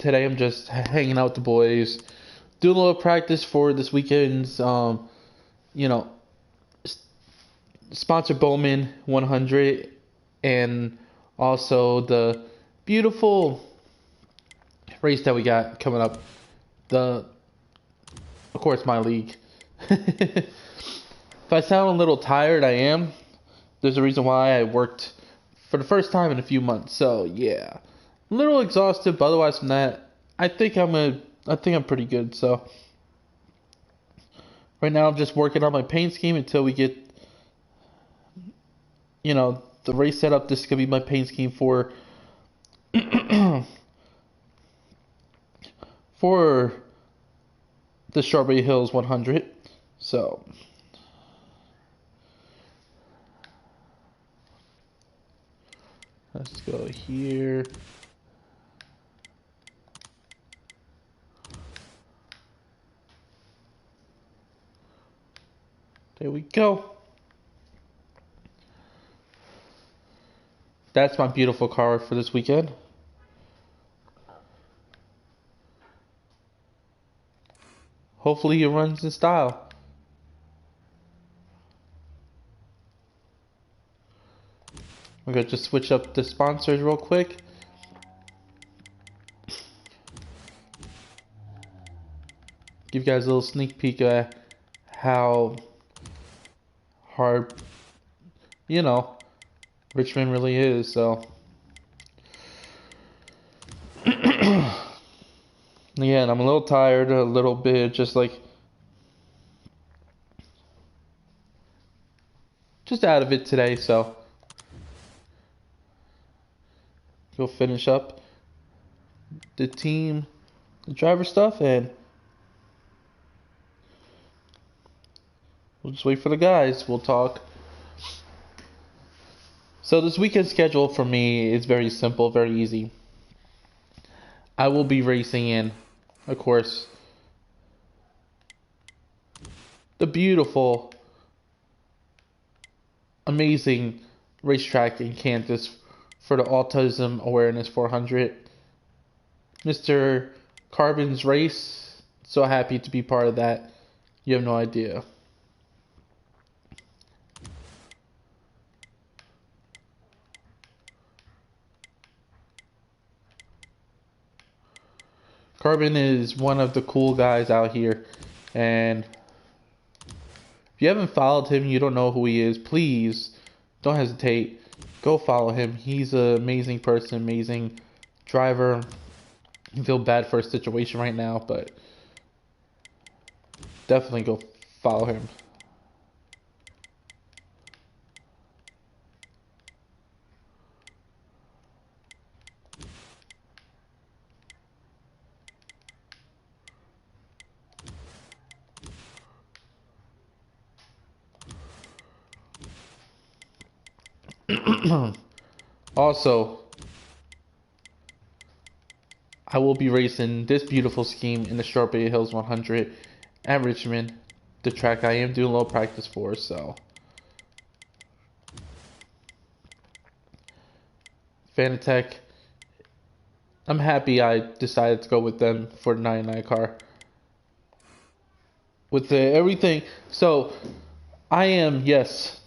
today I'm just hanging out with the boys, doing a little practice for this weekend's, you know, sponsor Bowman 100, and also the beautiful race that we got coming up. Of course, my league. If I sound a little tired, I am. There's a reason why. I worked for the first time in a few months, so yeah, a little exhausted. But otherwise, from that, I think I'm pretty good. So right now, I'm just working on my paint scheme until we get, the race set up. This is gonna be my paint scheme for for the Strawberry Hills 100. So let's go here. There we go. That's my beautiful car for this weekend. Hopefully it runs in style. We're going to just switch up the sponsors real quick. Give you guys a little sneak peek at how hard, Richmond really is. So, again, I'm a little tired, a little bit, just out of it today. So, go finish up the driver stuff, and we'll just wait for the guys. We'll talk. So this weekend schedule for me is very simple, very easy. I will be racing in, of course, the beautiful, amazing racetrack in Kansas for the Autism Awareness 400. Mr. Carbon's race. So happy to be part of that. You have no idea. Carbon is one of the cool guys out here, and if you haven't followed him, you don't know who he is, please don't hesitate. Go follow him. He's an amazing person, amazing driver. I feel bad for his situation right now, but definitely go follow him. Also, I will be racing this beautiful scheme in the Strawberry Hills 100 at Richmond, the track I am doing a little practice for. So, Fanatec, I'm happy I decided to go with them for the 99 car. With everything, so I am, yes.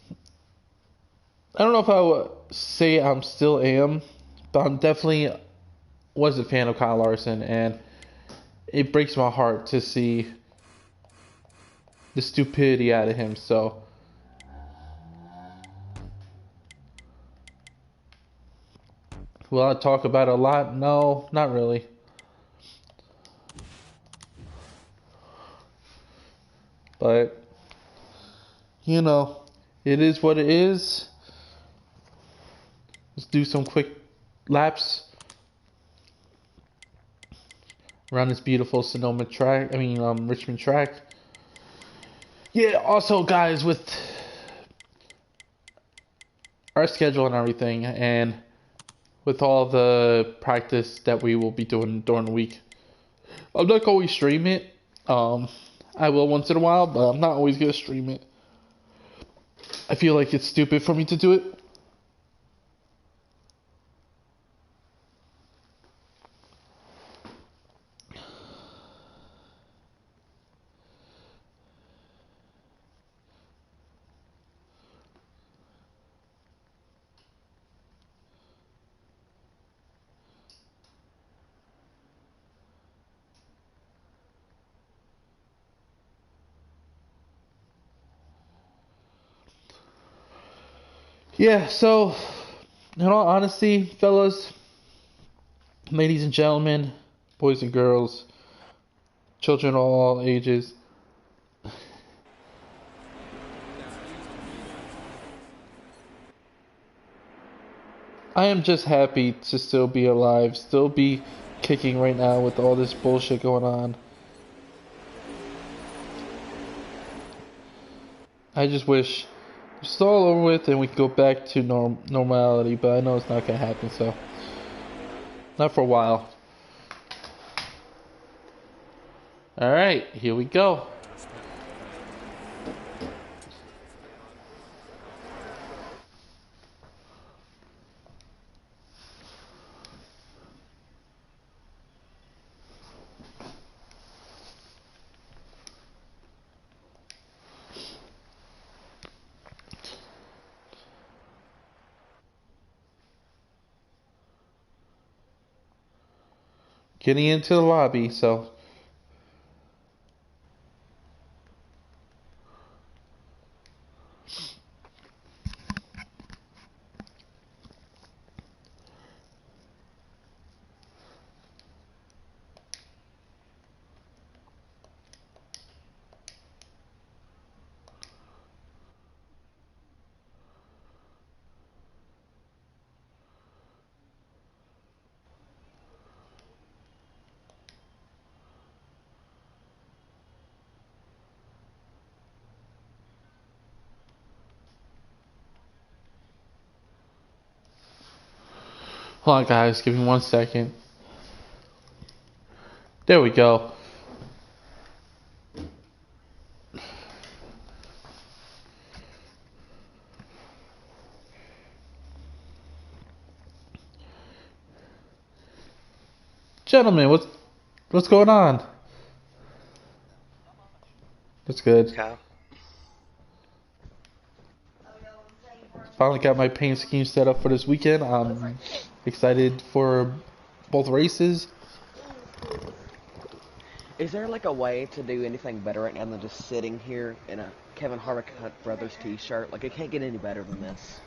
I don't know if I would say I'm still am, but I'm definitely was a fan of Kyle Larson, and it breaks my heart to see the stupidity out of him. So, will I talk about it a lot? No, not really. But, it is what it is. Let's do some quick laps around this beautiful Sonoma track. Richmond track. Yeah, also, guys, with our schedule and everything, and with all the practice that we will be doing during the week, I'm not going to stream it. I will once in a while, but I'm not always going to stream it. I feel like it's stupid for me to do it. Yeah, so in all honesty, fellas, ladies and gentlemen, boys and girls, children of all ages, I am just happy to still be alive, still be kicking right now with all this bullshit going on. I just wish it's all over with and we could go back to normality, but I know it's not gonna happen, so not for a while. All right, here we go. Getting into the lobby, so hold on, guys. Give me 1 second. There we go. Gentlemen, what's going on? That's good. Kyle. Finally got my paint scheme set up for this weekend. I'm excited for both races. Is there like a way to do anything better right now than just sitting here in a Kevin Harvick Brothers t-shirt? Like, it can't get any better than this.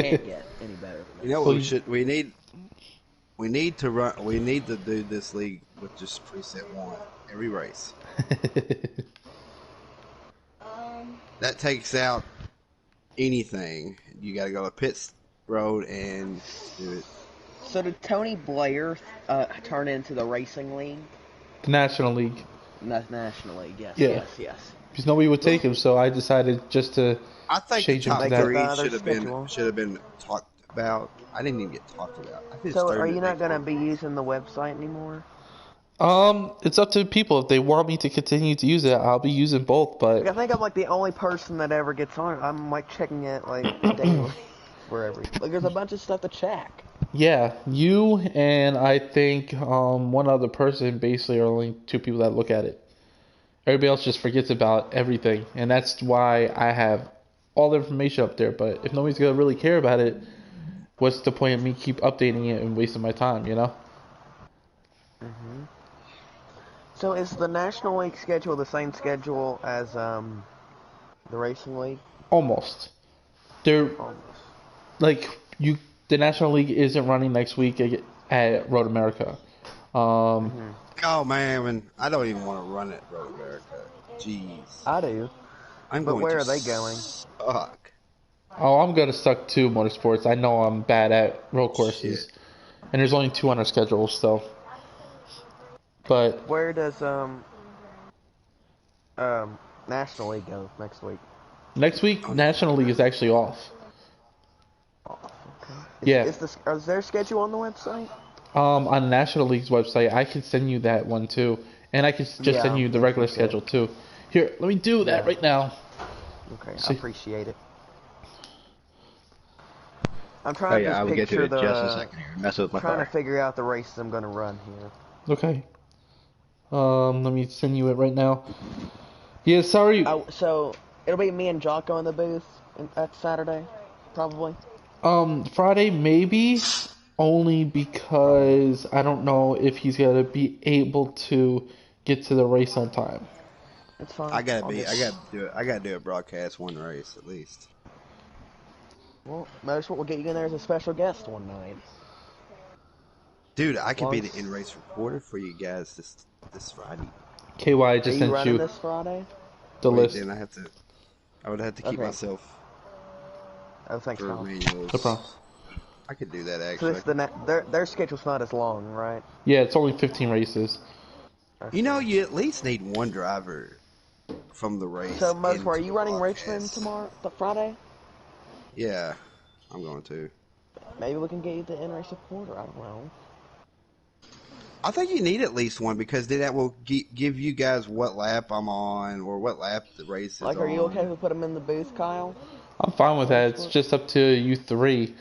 Can't get any better You than know this. what we should? We need to run. We need to do this league with just preset one every race. That takes out anything. You got to go to pit road and do it. So did Tony Blair turn into the racing league? The National League. National League, yes, Yeah. yes, yes. Because nobody would take him, so I decided just to I think the change him to top Make it three their schedule. should have been talked about. I didn't even get talked about. I just So threw are in you the not big going to one. be using the website anymore? It's up to people. If they want me to continue to use it, I'll be using both, Like, I but think I'm like the only person that ever gets on it. I'm like checking it like daily for every. Like, there's a bunch of stuff to check. yeah, you and I think one other person basically are only two people that look at it. Everybody else just forgets about everything, and that's why I have all the information up there. But if nobody's gonna really care about it, what's the point of me keep updating it and wasting my time, you know? hmm So is the National League schedule the same schedule as the Racing League? Almost. They're Almost. like you. The National League isn't running next week at Road America. Um, hmm Oh man, I don't even want to run it, Road America. Jeez, I do. I'm But going where to are they going? suck. oh, I'm gonna stuck to motorsports. I know I'm bad at road Shit. courses, and there's only two on our schedule, so. But Where does um National League go next week? next week, Oh, no. National League is actually off. Oh, okay. Yeah. Is their schedule on the website? On National League's website, I can send you that one too, and I can just send Yeah, you the if you regular could. schedule too. Here, let me do that Yeah. right now. Okay, I See, appreciate it. I'm Oh trying to yeah, I just will get to picture it in just a the. second here. Mess with my Trying to car. figure out the races I'm gonna run here. okay. Let me send you it right now. Yeah, sorry. Oh, so it'll be me and Jocko in the booth at Saturday, probably. Friday maybe, only Probably. because I don't know if he's gonna be able to get to the race on time. It's fine. I'll get. I gotta do it. I gotta do a broadcast one race at least. Well, Motorsport will get you in there as a special guest one night. Dude, I could be the in-race reporter for you guys this Friday. KY Are just you sent running you this Friday? the Wait, list. then I would have to keep Okay. myself Oh, thanks, for Kyle. manuals. No problem. I could do that So actually. this their schedule's not as long, right? Yeah, it's only 15 races. You know, you at least need one driver from the race. So, Motorsport, into are you the running broadcast. Richmond tomorrow, Friday? Yeah, I'm going to. Maybe we can get you the in-race reporter. I don't know. I think you need at least one because then that will give you guys what lap I'm on or what lap the race is Like, on. are you okay if we put him in the booth, Kyle? I'm fine with that. It's just up to you three,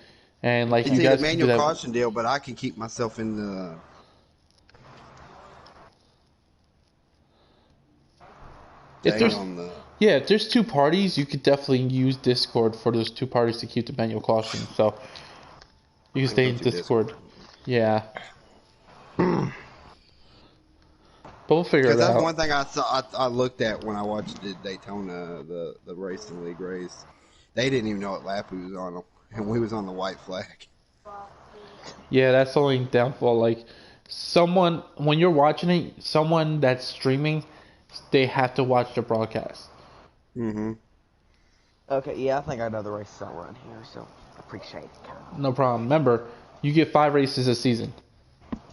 and like It's you either guys can do manual that. caution deal, but I can keep myself in the. If there's on the. Yeah, if there's two parties, you could definitely use Discord for those two parties to keep the manual caution. So you can stay in Discord. Yeah. But we'll figure it Because that's out. one thing I saw. I looked at when I watched the Daytona, the racing league race. They didn't even know what lap we was on, and we was on the white flag. Yeah, that's the only downfall. Like, when you're watching it, someone that's streaming, they have to watch the broadcast. Mm-hmm. Okay, yeah, I think I know the races I'll run here, so appreciate it, Kyle. No problem. Remember, you get 5 races a season.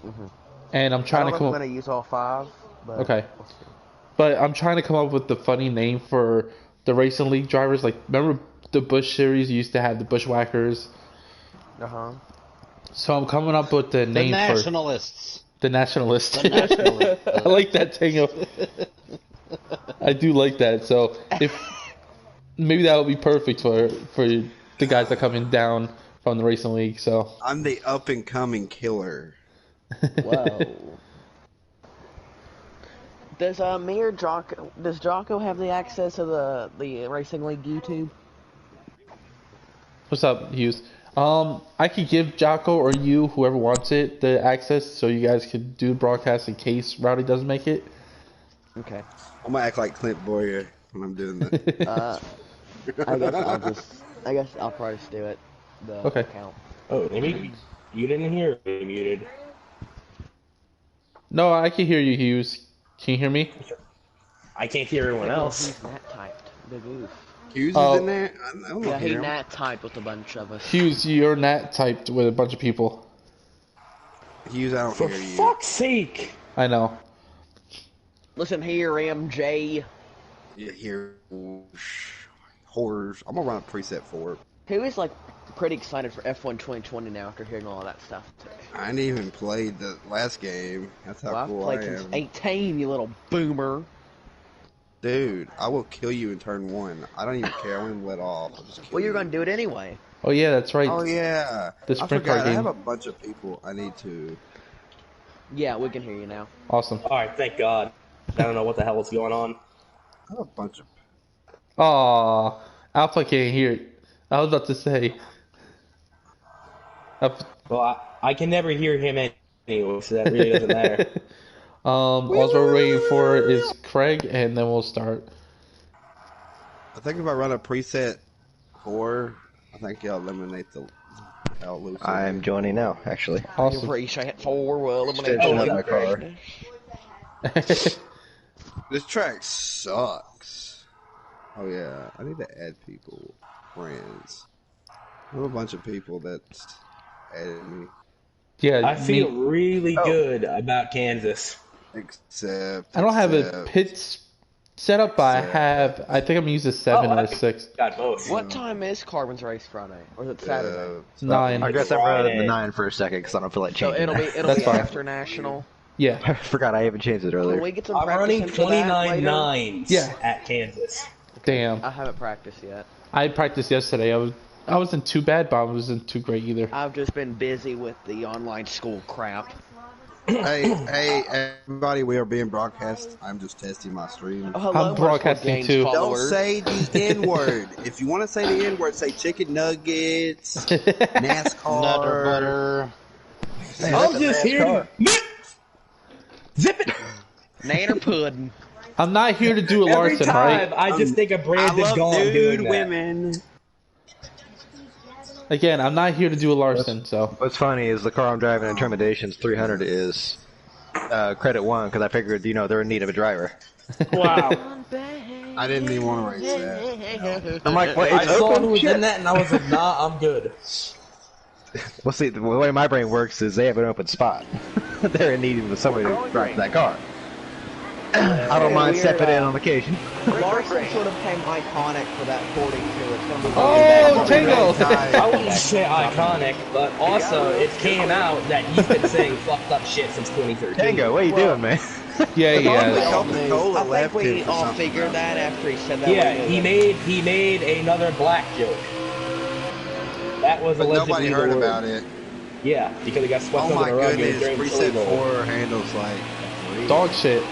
Mm-hmm. And I'm I trying don't to know come if I'm up. going to use all 5, but Okay. we'll see. But I'm trying to come up with the funny name for the racing league drivers. Like, remember the Bush series used to have the Bushwhackers? Uh-huh. So I'm coming up with the name Nationalists. for the Nationalists. The Nationalists. I like that thing. I do like that. So if maybe that would be perfect for the guys that coming down from the racing league. So I'm the up and coming killer. Whoa. Does does Jocko have the access to the Racing League YouTube? What's up, Hughes? I could give Jocko or you, whoever wants it, the access so you guys could do broadcast in case Rowdy doesn't make it. Okay. I'm gonna act like Clint Boyer when I'm doing that. I guess I'll probably just do it. The Okay. account. Oh, maybe you didn't hear me muted. No, I can hear you, Hughes. Can you hear me? I can't hear everyone else. He's nat typed. Big oof. Hughes Oh. is in there. I don't Yeah, he hear him. nat typed with a bunch of us. Hughes, you're Nat typed with a bunch of people. Hughes, I don't For hear you. fuck's sake! I know. Listen here, MJ. You hear horrors. I'm gonna run a preset for it. Who is like pretty excited for F1 2020 now after hearing all of that stuff too. I ain't even played the last game. That's how Well, cool I've I played since am. 18, you little boomer. Dude, I will kill you in turn 1. I don't even care. I won't even let off. I'll just kill Well, you're you. gonna do it anyway. Oh yeah, that's right. Oh yeah. The I sprint car forgot. I have game. a bunch of people I need to. Yeah, we can hear you now. Awesome. Alright, thank God. I don't know what the hell is going on. I have a bunch of. Aw, Alpha can't hear it. I was about to say. Well, I can never hear him anyway, so that really doesn't matter. All we're waiting for is Craig, and then we'll start. I think if I run a preset 4, I think you'll eliminate the how loose. I'm joining now, actually. Awesome. Preset 4 will eliminate Extension of the my car. business. This track sucks. Oh yeah, I need to add people, friends. I have a bunch of people that added me, Yeah, I feel me- really good about Kansas. except I don't have a except- pits set up, but I think I'm using a 7 or a 6. Got both. What time is Carbon's race Friday? Or is it Saturday? 9. I guess I rode the 9 for a second because I don't feel like So changing it'll That's be fine. after National. Yeah. I forgot I even changed it Can earlier. we get some I'm practice running in for that 29 later? nines Yeah. at Kansas. Damn. I haven't practiced yet. I practiced yesterday. I wasn't too bad, but I wasn't too great either. I've just been busy with the online school crap. hey, everybody, we are being broadcast. I'm just testing my stream. Oh, hello, I'm broadcasting Games too. Don't followers. say the N word. If you want to say the N word, say chicken nuggets, NASCAR. Nutter butter. I'm just here to zip it. Nanner pudding. I'm not here to do a Every Larson, time right? I just think of I Brandon love Gaughan nude doing that. women. Again, I'm not here to do a Larson, so. What's funny is the car I'm driving in Terminations 300 is credit 1 because I figured, they're in need of a driver. Wow. I didn't even want to race that. I'm like, what? I It's saw open? who was Shit. in that, and I was like, nah, I'm good. Well, see, the way my brain works is they have an open spot. They're in need of somebody to drive that car. I don't mind weird, stepping in on occasion. Larson sort of became iconic for that 42. It's gonna be Oh, Tango! I wouldn't say iconic, but also it came out that he's been saying fucked up shit since 2013. Tango, what are you doing, man? Yeah, yeah. Coca-Cola I think left we him for all something, figured though. that after he said that. Yeah, we knew he made another black joke. That was But allegedly nobody the heard word. about it. Yeah, because he got swept Oh under my the rug. goodness, during the preset Super Bowl. 4 handles like... Dog shit.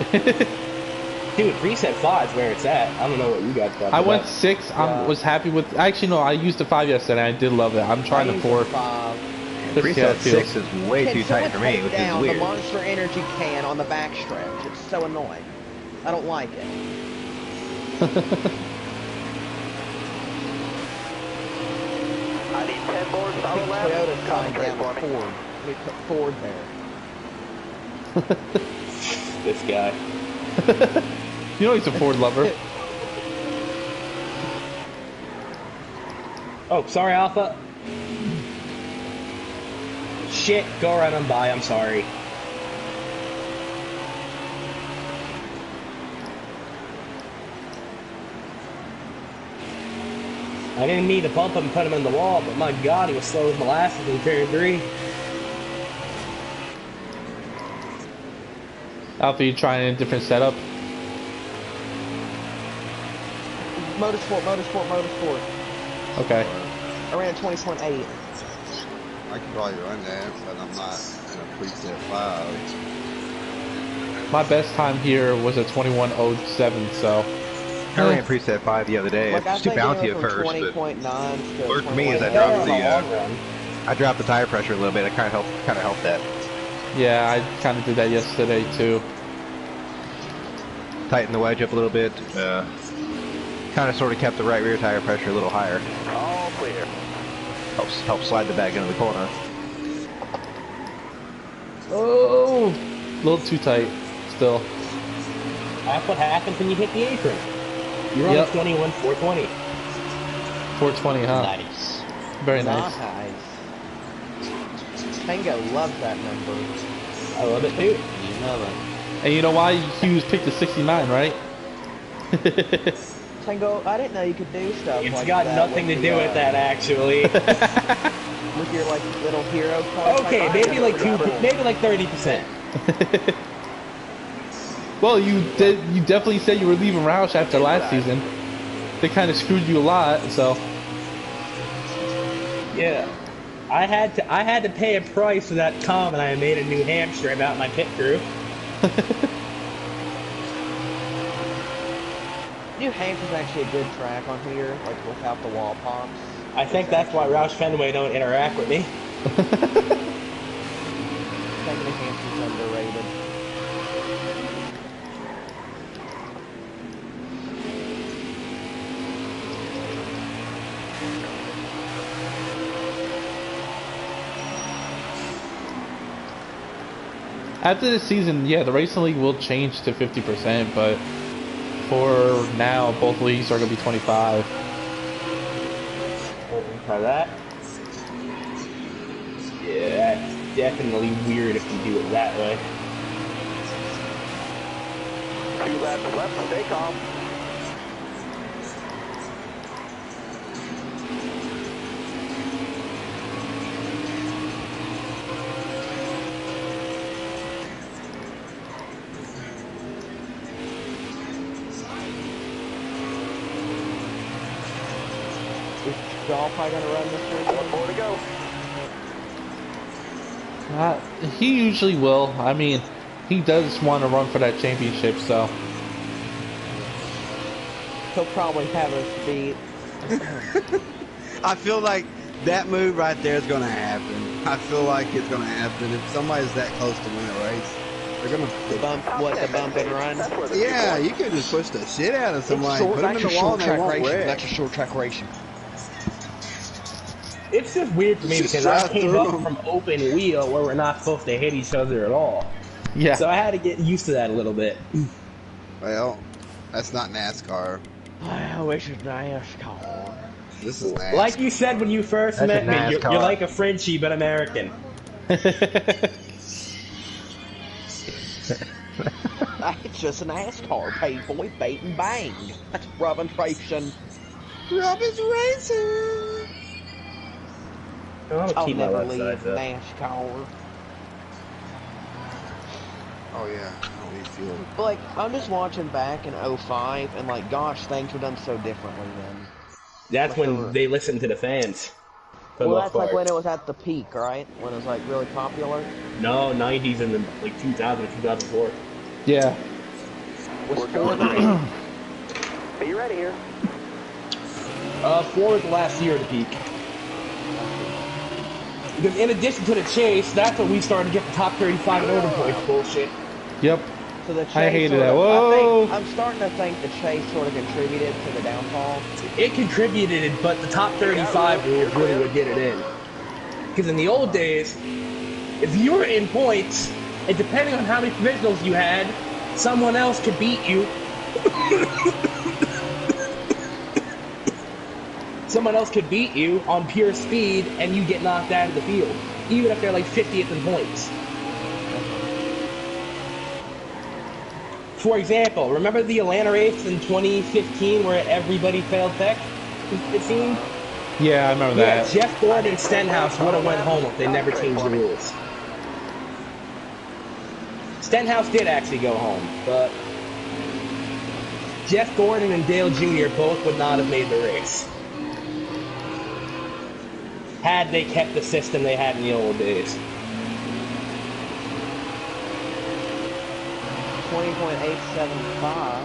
Dude, preset 5 is where it's at. I don't know what you guys got. I went 6. I was happy with. Actually, no, I used the 5 yesterday. I did love it. I'm trying I to used 4. a 5. Just see how Preset it feels. 6 is way Can too tight someone for me, take which is down weird. the Monster Energy can on the backstretch? It's so annoying. I don't like it. I need 10 more I solid think laps. Toyota signed Concentrate down for with me. Ford. We put Ford there. This guy. You know he's a Ford lover. Oh, sorry, Alpha. Shit, go around and by. I'm sorry. I didn't mean to bump him and put him in the wall, but my god, he was slow as molasses in turn 3. Alpha, you trying a different setup? Motorsport. Okay. I ran 20.8. I could probably run that, but I'm not in a preset 5. My best time here was a 21:07, so. I ran preset 5 the other day. Like, I It's too think bouncy it at went from first, but 20.9 to worked for me is I 21. dropped the tire pressure a little bit. It kind of helped that. Yeah, I kind of did that yesterday too. Tighten the wedge up a little bit. Kind of sort of kept the right rear tire pressure a little higher. All clear. Helps slide the back into the corner. Oh, a little too tight still. That's what happens when you hit the apron. You're on Yep. 21.420. 420, huh? Nice. Very nice. Tango loves that number. I love it too. You know it. And you know why Hughes picked the 69, right? Tango, I didn't know you could do stuff It's like got that nothing to with do the, with that, actually. With your like little hero card. Okay, maybe like 30%. Well, you definitely said you were leaving Roush after last season. They kind of screwed you a lot, so. Yeah. I had to pay a price for that comment I made in New Hampshire about my pit crew. New Hampshire's actually a good track on here, like without the wall pops. I think that's why Roush Fenway don't interact with me. I think New Hampshire's underrated. After this season, yeah, the racing league will change to 50%, but for now, both leagues are going to be 25. Try that. Yeah, that's definitely weird if you do it that way. 2 laps left, stay calm. Is Shaw probably gonna run this week? 1 more to go. He usually will. I mean, he does want to run for that championship, so. He'll probably have us beat. I feel like that move right there is going to happen. I feel like it's going to happen. If somebody's that close to win a race, they're going The to... bump, what, the bump and run? That's where the Yeah, you could just push the shit out of somebody. Put them in That's the your wall short and they track won't racing. wreck. That's your short track racing. It's just weird for me Just because I drive came through up 'em. from open wheel where we're not supposed to hit each other at all. Yeah. So I had to get used to that a little bit. Well, that's not NASCAR. I wish it was NASCAR. This is Like you NASCAR. said when you first That's met a me, you're NASCAR. like a Frenchie but American. It's just a NASCAR, paid boy, bait and bang. That's Robin Racing. Rob is racing. I'll I'll keep my never left leave side up. NASCAR. Oh yeah, I don't need fuel. But like, I'm just watching back in '05, and like, gosh, things were done so differently then. That's Like, when they listened to the fans. For the well, most that's like part. when it was at the peak, right? When it was like really popular. No, 90s and then like 2000 or 2004. Yeah. Was We're Ford the going. peak? Be ready here. 4 was the last year of the peak. Because in addition to the chase, that's when we started to get the top 35 in order points bullshit. Yep. So the chase I hated sort that. of, Whoa. I'm starting to think the chase sort of contributed to the downfall. It contributed, but the top 35 was really what did it in. Because in the old days, if you were in points, and depending on how many provisionals you had, someone else could beat you. Someone else could beat you on pure speed, and you get knocked out of the field, even if they're like 50th in points. For example, remember the Atlanta race in 2015 where everybody failed tech, it seemed? Yeah, I remember Yeah, that. Jeff Gordon and Stenhouse would have went home if they never changed the rules. Stenhouse did actually go home, but Jeff Gordon and Dale Jr. both would not have made the race. Had they kept the system they had in the old days. 20.875.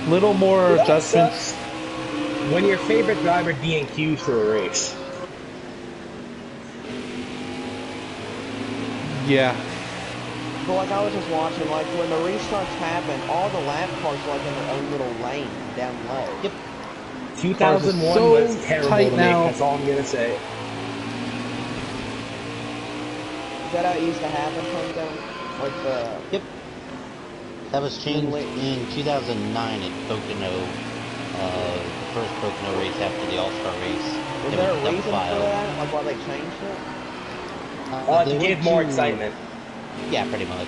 Little more That adjustments. sucks when your favorite driver DNQs for a race. Yeah. But like I was just watching, like when the restarts happen, all the lap cars are like in their own little lane down low. Yep. 2001 so was terrible tight to now. make, that's all I'm going to say. Is that how it used to happen, Tonto? Like the Yep. That was changed in 2009 at Pocono, the first Pocono race after the All-Star race. was It there was a reason for double-filed. that? Like why they changed it? To They give went more to- excitement. Yeah, pretty much.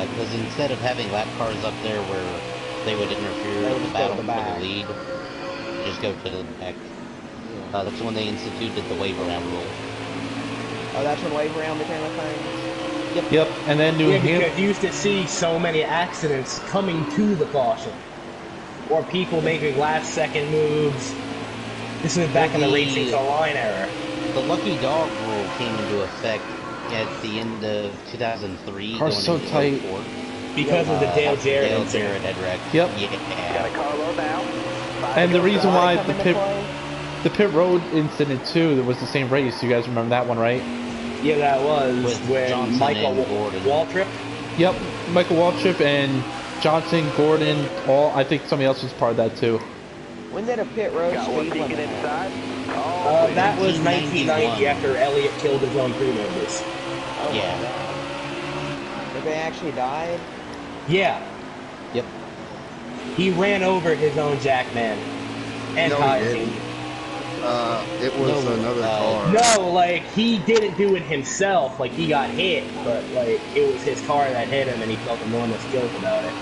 Because instead of having lap cars up there where they would interfere They would with the just go to battle the for back. the lead, just go to the back. That's when they instituted the wave around rule. Oh, that's when wave around became a thing. Yep. And then New Yeah, Hampshire. because you used to see so many accidents coming to the caution. Or people making last-second moves. This was back in the Racing to Line era. The lucky dog rule came into effect at the end of 2003, Car's going so into tight. 04. Because of the Dale After Jarrett Dale incident. Jarrett had wrecked. Yep. Got a Yeah. carload now. And the reason why Come the into pit play? road incident too, that was the same race. You guys remember that one, right? Yeah, that was With when Johnson Michael and Gordon. Waltrip. Yep. Michael Waltrip and Johnson, Gordon, I think somebody else was part of that too. When did a pit road Got one speed peeking limit happen? inside. Oh, That was 1991. 1990 after Elliott killed his own crew members. Oh Yeah. my god. If they actually died? Yeah, Yep. he ran over his own jackman. And No, he tire didn't. team. It was No, another car. No, like, he didn't do it himself. Like, he got hit, but, like, it was his car that hit him and he felt enormous guilt about it.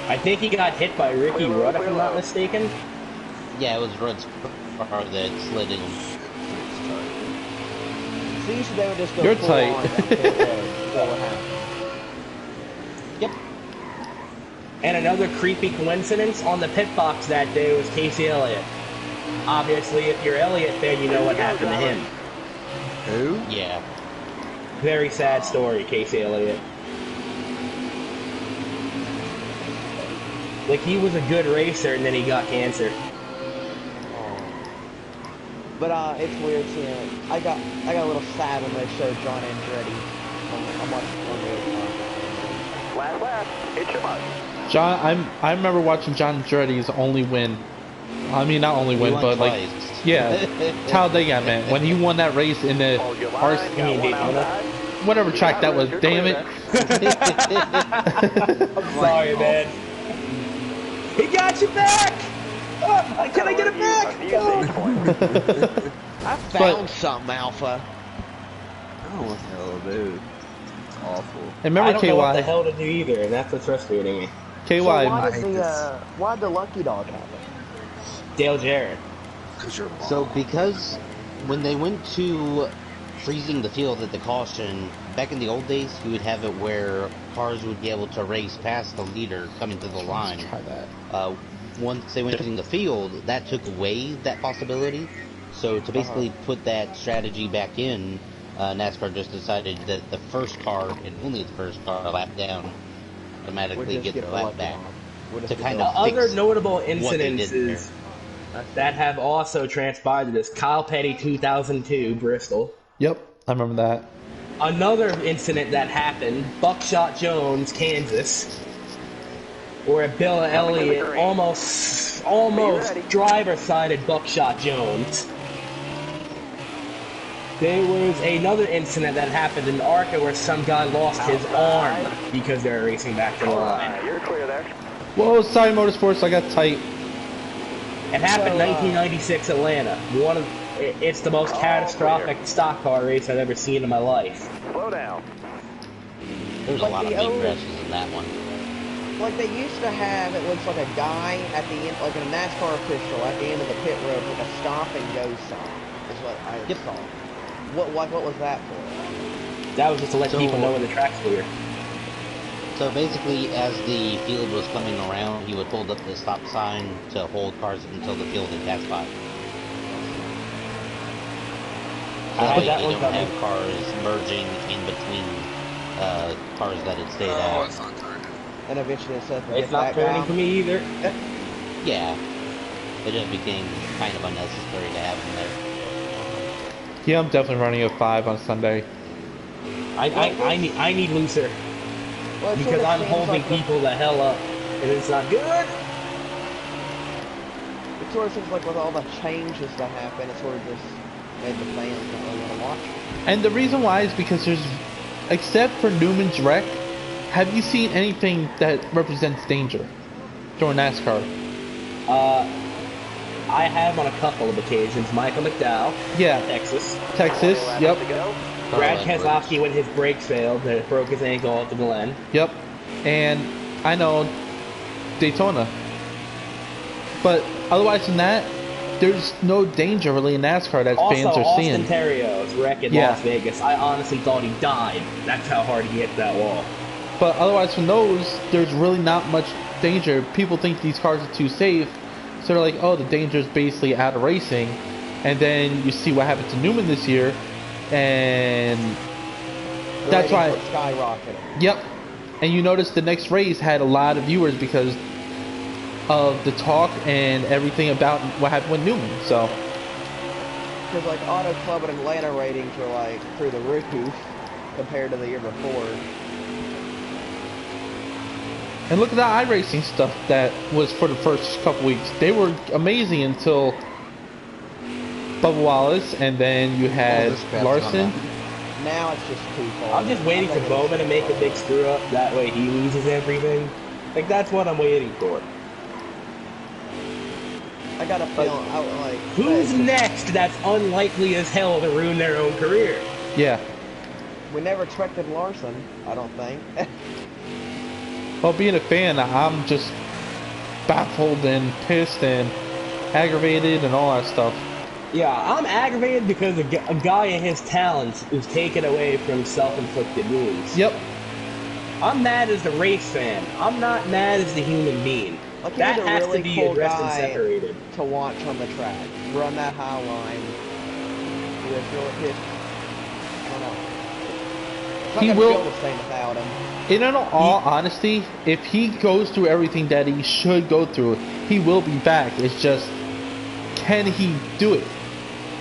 I think he got hit by Ricky Rudd, if I'm not mistaken. Yeah, it was Rudd's car that slid in. So usually they would just go You're full tight. on down pit road. Is that what happened? Yep. And another creepy coincidence, on the pit box that day was Casey Elliott. Obviously, if you're Elliott fan, you know what happened to him. Who? Yeah. Very sad story, Casey Elliott. Like, he was a good racer and then he got cancer. But it's weird seeing. I got a little sad when they showed John Andretti. I'm watching Formula 1. Last lap. It's your mark. John, I remember watching John Andretti's only win. I mean, not only win, won but twice. Talladega, man. When he won that race in the Hold your RC, line. Got one outside. whatever track that was, You're damn clear it. I'm sorry, man. He got you back! Oh, can I get it back? Oh. I found something, Alpha. I don't know what the hell to do. It's awful. And I remember don't know what the KY. hell to do either, and that's what's frustrating me. KY. So why I did hate why'd the lucky dog happen? Dale Jarrett. Because you're wrong. So because when they went to freezing the field at the caution, back in the old days, you would have it where cars would be able to race past the leader coming to the line. Try that. Once they went in the field, that took away that possibility. So to basically put that strategy back in, NASCAR just decided that the first car, and only the first car, lap down, automatically get the lap back. To kind of Other fix notable what they did incidences that have also transpired is Kyle Petty 2002 Bristol. Yep, I remember that. Another incident that happened, Buckshot Jones, Kansas, where Bill Elliott almost driver-sided Buckshot Jones. There was another incident that happened in ARCA where some guy lost his arm because they were racing back to the line. You're clear there. Whoa, sorry, Motorsports, I got tight. It happened in 1996 Atlanta. It's the most catastrophic stock car race I've ever seen in my life. Slow down. There's a Like lot of the big old- crashes in that one. Like they used to have, it looks like a guy at the end, like a NASCAR official at the end of the pit road with a stop and go sign. Is what I Yep. saw. What was that for? That was just to let So- people know when the track's clear. So basically, as the field was coming around, he would hold up the stop sign to hold cars until the field had passed by. That way that they one don't coming. have cars merging in between cars that had stayed Oh, out. it's not turning. And eventually it said, It's not turning for me either. Yeah, it just became kind of unnecessary to have them there. Yeah, I'm definitely running a 5 on Sunday. I need looser Well, it because sorta I'm seems holding like people the hell up, and it's not good. It sort of seems like with all the changes that happen, it sort of just made the fans not really want to watch. And the reason why is because there's, except for Newman's wreck, have you seen anything that represents danger during NASCAR? I have on a couple of occasions. Michael McDowell, Yeah, Texas. Texas, yep, To go. Brad Edwards. Keselowski when his brakes failed and broke his ankle at the Glen. yep. And I know Daytona. But otherwise than that, there's no danger really in NASCAR that Also, fans are Austin seeing. Terrio's wreck in Yeah. Las Vegas. I honestly thought he died. That's how hard he hit that wall. But otherwise from those, there's really not much danger. People think these cars are too safe, so they're like, oh, the danger is basically out of racing. And then you see what happened to Newman this year, and The that's why. ratings were skyrocketing. Yep. And you notice the next race had a lot of viewers because of the talk and everything about what happened with Newman. So, Because like Auto Club and Atlanta ratings were like through the roof compared to the year before. and look at that iRacing stuff that was for the first couple weeks. They were amazing until Bubba Wallace, and then you had this crap's Larson. gone Now it's just too cold. I'm just waiting for Bowman to make a big screw up. That way he loses everything. Like, that's what I'm waiting for. I got a feeling. Like Who's hey, next that's unlikely as hell to ruin their own career? Yeah. We never expected Larson. I don't think. Well, being a fan, I'm just baffled and pissed and aggravated and all that stuff. Yeah, I'm aggravated because a guy in his talents is taken away from self-inflicted wounds. Yep. I'm mad as the race fan. I'm not mad as the human being. Like he's That a has really to be cool addressed and guy separated. to watch on the track. Run that high line. He was really pissed. I don't know. It's not He gonna will- feel the same without him. In all honesty, if he goes through everything that he should go through, he will be back. It's just, can he do it?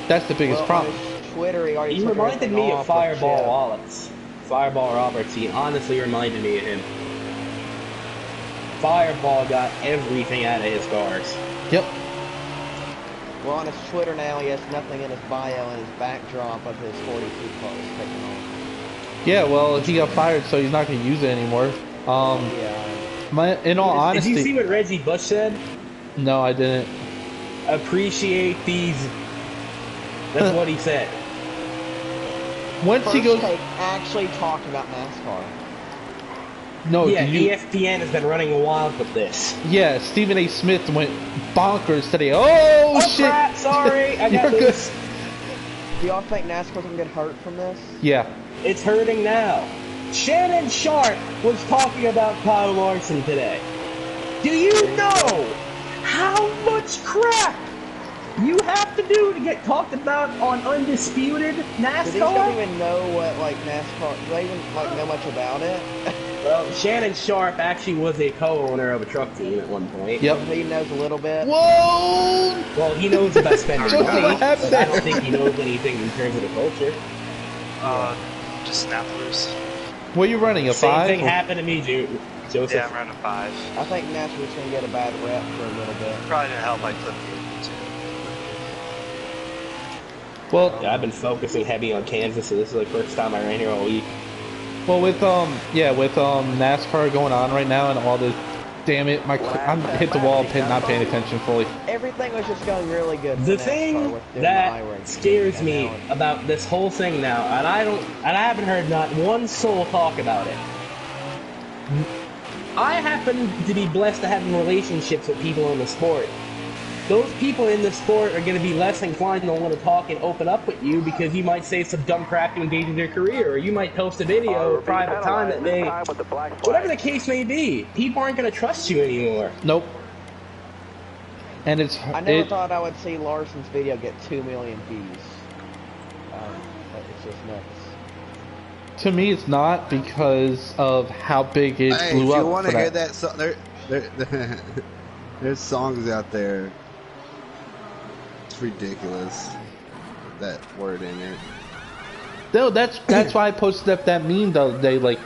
That's the biggest Well, problem. on his Twitter, he already He took reminded everything me of off Fireball Chip. Wallace. Fireball Roberts. He honestly reminded me of him. Fireball got everything out of his cars. Yep. Well, on his Twitter now, he has nothing in his bio, and his backdrop of his 42 car is taken off. Yeah, well, he got fired, so he's not going to use it anymore. Yeah. In all honesty... Did you see what Reggie Bush said? No, I didn't. Appreciate these. That's what he said. Once First he goes... take actually talked about NASCAR. No, Yeah, ESPN has been running wild with this. Yeah, Stephen A. Smith went bonkers today. Oh shit! Crap, sorry, I got You're this. good. Do y'all think NASCAR's gonna get hurt from this? Yeah. It's hurting now. Shannon Sharp was talking about Kyle Larson today. Do you know how much crap you have to do to get talked about on Undisputed NASCAR? Do these don't even know what, like, NASCAR, do they even, like, know much about it? Well, Shannon Sharp actually was a co-owner of a truck team at one point. Yep. He knows a little bit. Whoa! Well, he knows about spending Just money, what happened but I there? don't think he knows anything in terms of the culture. Just snap loose. What are you running, a Same 5? thing happened to me, Joseph. Yeah, I'm running a 5. I think NASCAR's gonna get a bad rep for a little bit. Probably didn't help I clipped the Well, Yeah, I've been focusing heavy on Kansas, so this is the first time I ran here all week. with NASCAR going on right now and all this, damn it, I'm hit the wall, not paying attention fully. Everything was just going really good. The for NASCAR thing with doing the iRacing. that scares And me now about this whole thing now, and I haven't heard not one soul talk about it. I happen to be blessed to having relationships with people in the sport. Those people in the sport are going to be less inclined to want to talk and open up with you because you might say some dumb crap to engage in their career, or you might post a video of private time that they... Whatever the case may be, people aren't going to trust you anymore. Nope. And I never thought I would see Larson's video get 2 million views. But it's just nuts. to me, it's not because of how big it Hey, blew if up. you want to for hear that song, there's songs out there. It's ridiculous. That word in it. No, that's why I posted up that meme the other day. Like,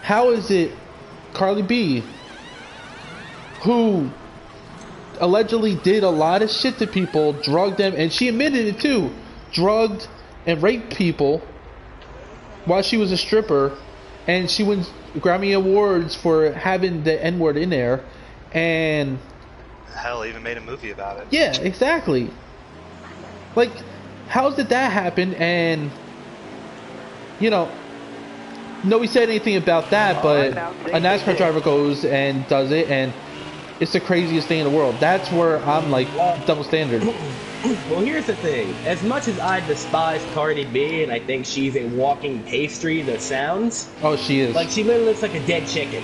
how is it Carly B, who allegedly did a lot of shit to people, drugged them, and she admitted it too, drugged and raped people while she was a stripper, and she wins Grammy Awards for having the N-word in there, and Hell, even made a movie about it. yeah, exactly. Like, how did that happen? And nobody said anything about that, but a NASCAR driver goes and does it, and it's the craziest thing in the world. That's where I'm like, double standard. Well, here's the thing. As much as I despise Cardi B, and I think she's a walking pastry that sounds, Oh, she is. like, she literally looks like a dead chicken.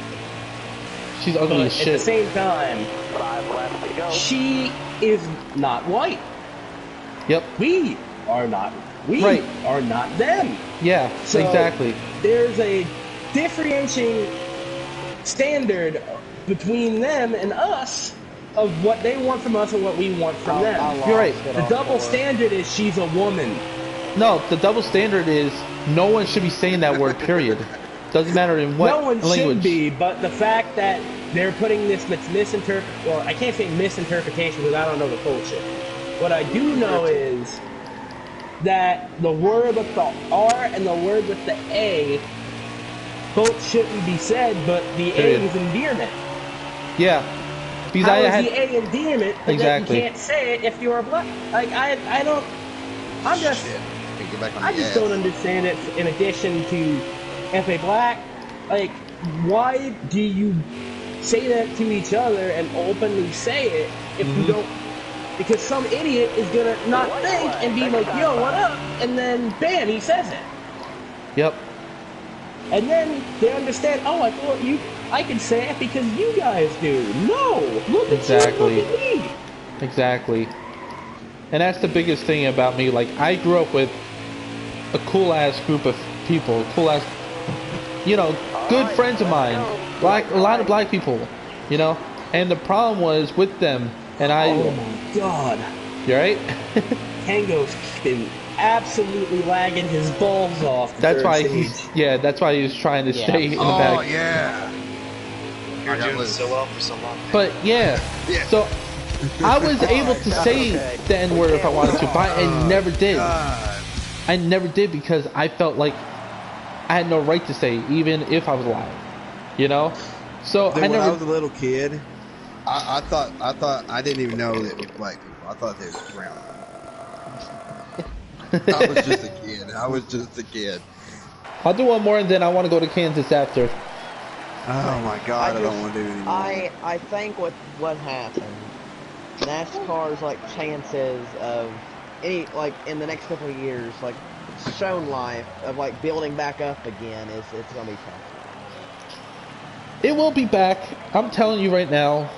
She's ugly But as at the shit. same time, 5 laps to go. she is not white. Yep. We are not Right. them. Yeah, So, exactly. There's a differentiating standard between them and us of what they want from us and what we want from them. You're right. The double standard is she's a woman. No, the double standard is no one should be saying that word, period. Doesn't matter in what No one language. should be, but the fact that they're putting this well, I can't say misinterpretation because I don't know the culture. What I do know is that the word with the R and the word with the A both shouldn't be said, but the Period. A is endearment. Yeah. Because How I is had... the A endearment, but Exactly. then you can't say it if you're a black? Like, I don't... I'm just... Shit. Hey, get back on I the just gas. don't understand it. In addition to F.A. Black, like, why do you say that to each other and openly say it if you don't? Because some idiot is gonna not think and be like, "Yo, what up?" And then bam, he says it. Yep. And then they understand. Oh, I can say it because you guys do. No, look at Exactly. you. Look at me. Exactly. And that's the biggest thing about me. Like, I grew up with a cool-ass group of people. Cool-ass... good friends of mine. A lot of black people. And the problem was with them, and Oh my God. You right? Tango's been absolutely lagging his balls off. That's why he's trying to stay in the back. Oh yeah. You were I got doing loose. so well for so long. But yeah, Yeah. so I was able to say the N word if I wanted to, but I never did. God. I never did because I felt like I had no right to say it, even if I was alive. You know? So Dude, I when I never. was a little kid, I thought I didn't even know that it was black people. I thought they was brown. I was just a kid. I'll do one more and then I want to go to Kansas after. Oh my God, I don't want to do it anymore. I think what happened, NASCAR's like chances of any like in the next couple of years, like shown life of like building back up again it's gonna be tough. It will be back. I'm telling you right now.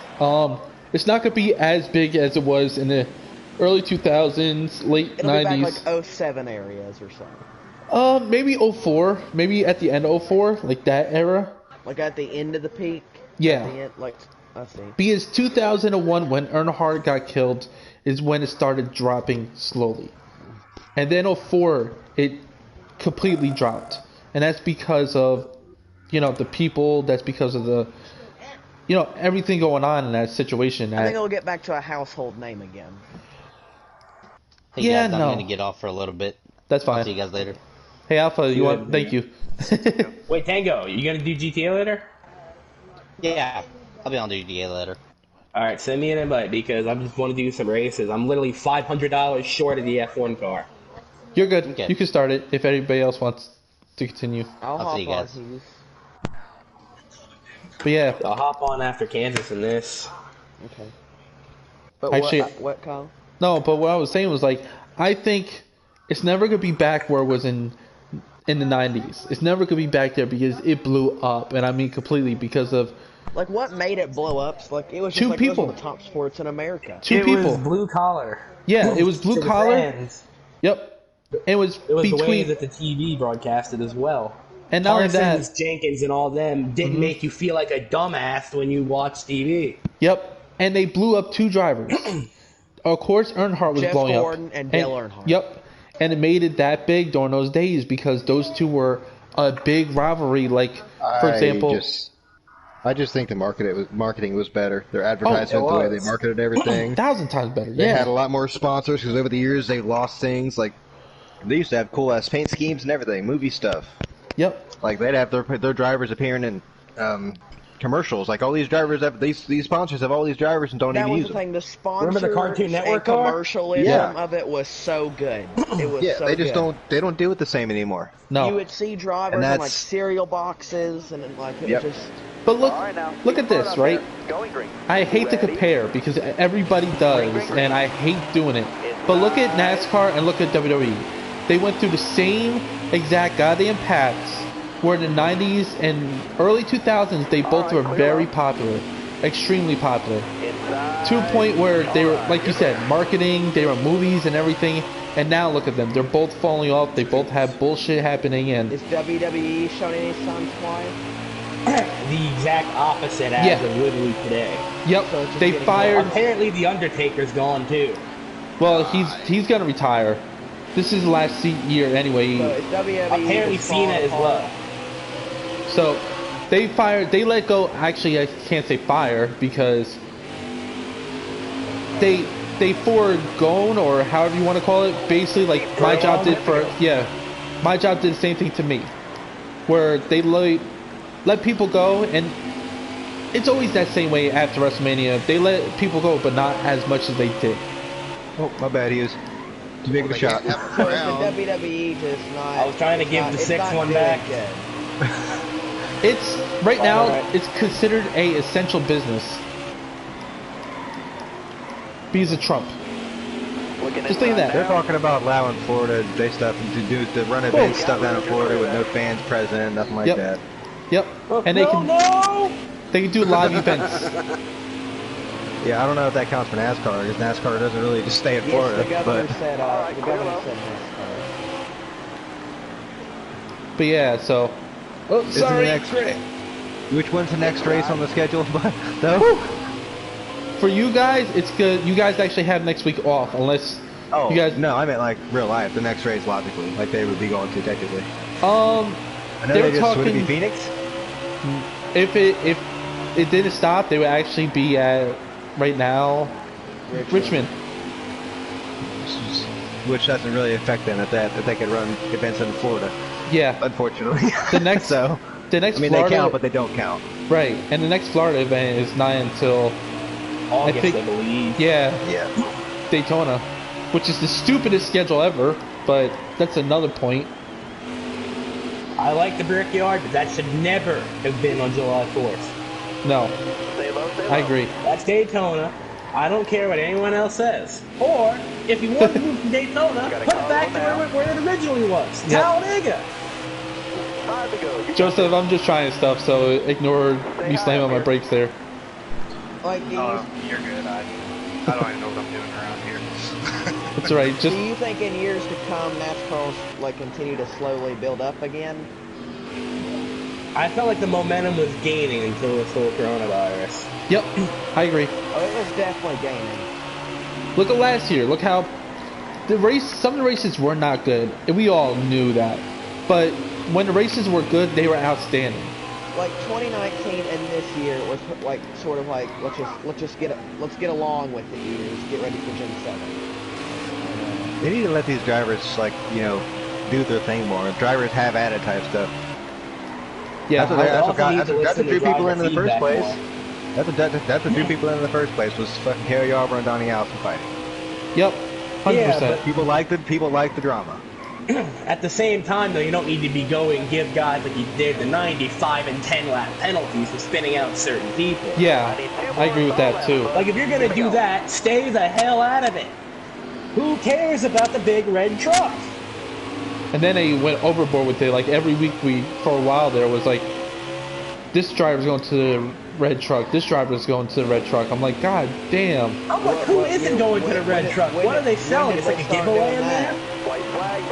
It's not gonna be as big as it was in the early 2000s, late It'll 90s. be back like 07 areas or something. Maybe 04, maybe at the end of 04, like that era. Like at the end of the peak. Yeah. At the end, like I see. Because 2001, when Earnhardt got killed, is when it started dropping slowly. And then 04, it completely dropped. And that's because of, the people, that's because of the, everything going on in that situation. I think it'll get back to a household name again. Hey Yeah, guys, I'm no. going to get off for a little bit. That's fine. I'll see you guys later. Hey, Alpha, you want? Good, Thank you. Wait, Tango, you gonna do GTA later? Yeah, I'll be on the GTA later. Alright, send me an invite because I just want to do some races. I'm literally $500 short of the F1 car. You're good. Okay. You can start it if anybody else wants to continue. I'll I'll hop see you on guys. Hughes. But yeah, I'll hop on after Kansas in this. Okay. But Actually- what Kyle? no, but what I was saying was like, I think it's never gonna be back where it was in the 90s. It's never gonna be back there because it blew up, and I mean completely because of Like what made it blow up? Like it was just Two like people. those were the top sports in America. two it people. was blue collar. Yeah, it was blue To the collar. fans, Yep. It was it was the way between, that the TV broadcasted as well. and not only Parsons, that. Jenkins, and all them didn't make you feel like a dumbass when you watched TV. Yep. And they blew up two drivers. Of course, Earnhardt was Jeff blowing Gordon up. and Dale Earnhardt. Yep. And it made it that big during those days because those two were a big rivalry. Like, for example, I just think the marketing was better. Their advertisement, the way they marketed everything. 1,000 times better. They Yeah. had a lot more sponsors because over the years they lost things. Like they used to have cool ass paint schemes and everything, movie stuff. Yep. Like they'd have their drivers appearing in commercials. Like all these drivers have these sponsors have all these drivers and don't That even was use the them. thing. The sponsor Remember the Cartoon Network and car? commercialism Yeah. of it was so good. It was Yeah, so they just good. don't do it the same anymore. No. You would see drivers And on like that's- cereal boxes and like it Yep. was just. But look, All right, now. look at keep it this, up right? there. Going green. I hate to Ready? compare because everybody does, and I hate doing it. But look at NASCAR and look at WWE. They went through the same exact goddamn paths where in the 90s and early 2000s they both were very popular, extremely popular. Inside. To a point where they were, like you said, marketing, they were movies and everything, and now look at them. They're both falling off, they both have bullshit happening, and Is WWE showing any signs quiet? The exact opposite as Yeah. of literally today. yep, So it's just they getting fired. Apparently, the Undertaker's gone too. Well, he's gonna retire. This is the last year anyway. So it's WWE. Apparently, just falling Cena as apart. well. So they let go. Actually, I can't say fire because they foregone, or however you want to call it. Basically, like my job did my job did the same thing to me, where they let people go, and it's always that same way after WrestleMania. They let people go, but not as much as they did. Oh, my bad. He was too big of a shot. So is the WWE just not? I was trying to give the it's sixth not one doing back. good. It's right now. Alright. It's considered a essential business because of Trump. Looking Just think of that. They're talking about allowing Florida Day stuff to run events stuff down in Florida with no fans present, nothing like Yep. that. Yep, and they can do live events. Yeah, I don't know if that counts for NASCAR because NASCAR doesn't really just stay in Yes, Florida. the governor But said. The governor said But yeah, so. Oh, Isn't sorry. the next- which one's the next race on the schedule? No. For you guys, it's good. You guys actually have next week off, unless Oh, you guys. no, I meant like real life. The next race, logically, like they would be going to technically. Um, I know They they were just would it be talking- Phoenix? if it didn't stop, they would actually be at right now Richmond. Which doesn't really affect them if they could run events in Florida. Yeah. Unfortunately. The next So the next I mean, Florida, they count, but they don't count. right. And the next Florida event is not until August, I believe. Yeah. Yeah. Daytona, which is the stupidest schedule ever, but that's another point. I like the Brickyard, but that should never have been on July 4th. No. I agree. That's Daytona. I don't care what anyone else says. Or, if you want to move from Daytona, put it back to where it originally was. Yep. Talladega. Joseph, I'm just trying stuff, so ignore me slamming on my brakes there. Like, Oh, you're good. I don't even know what I'm doing around here. That's right. do Just you think in years to come NASCAR's like continue to slowly build up again? I felt like the momentum was gaining until this whole coronavirus. Yep, I agree. Oh, it was definitely gaining. Look at last year. Look how some of the races were not good, and we all knew that. But when the races were good, they were outstanding. Like 2019 and this year was like sort of like let's get along with it. Years, get ready for Gen 7. They need to let these drivers, like, you know, do their thing more. Drivers have at it type stuff. Yeah, That's what also drew people in the first feedback place. more. That's what drew people in the first place was fucking Harry Arbor and Donnie Allison fighting. Yep, 100%. Yeah, but People like the drama. At the same time, though, you don't need to be going and give guys like you did the 95 and 10 lap penalties for spinning out certain people. Yeah, I agree with that too. Like, if you're gonna do that, stay the hell out of it. Who cares about the big red truck? And then they went overboard with it. Like every week, for a while there was like, this driver's going to the red truck. This driver's going to the red truck. I'm like, God damn. I'm like, who isn't going to the red truck? What are they selling? It's like a giveaway in there?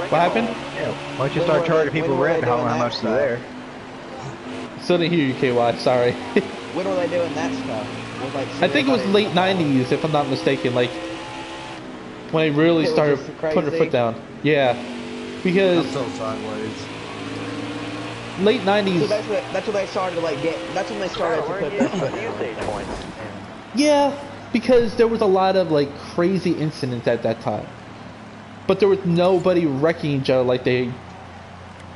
What happened? Yeah. Why don't you start charging people rent how much is there? Still didn't hear you, KY. Sorry. When were they doing that stuff? Was, like, I think it was late 90s, if I'm not mistaken. Like when they really It was started just putting their crazy. foot down. Yeah, because I'm so sideways. late So 90s. that's when they started to like get. That's when they started to put their foot down. Yeah, because there was a lot of like crazy incidents at that time, but there was nobody wrecking each other like they.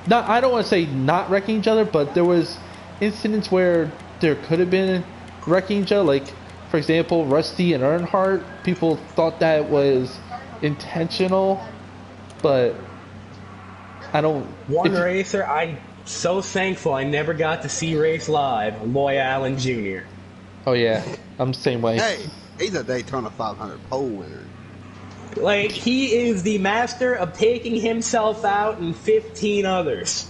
Not, I don't want to say not wrecking each other, but there was incidents where there could have been wrecking each other. Like, for example, Rusty and Earnhardt. People thought that was intentional, but I don't. One if- racer, I'm so thankful I never got to see race live, Loy Allen Jr. Oh yeah, I'm the same way. Hey, he's a Daytona 500 pole winner. Like, he is the master of taking himself out and 15 others.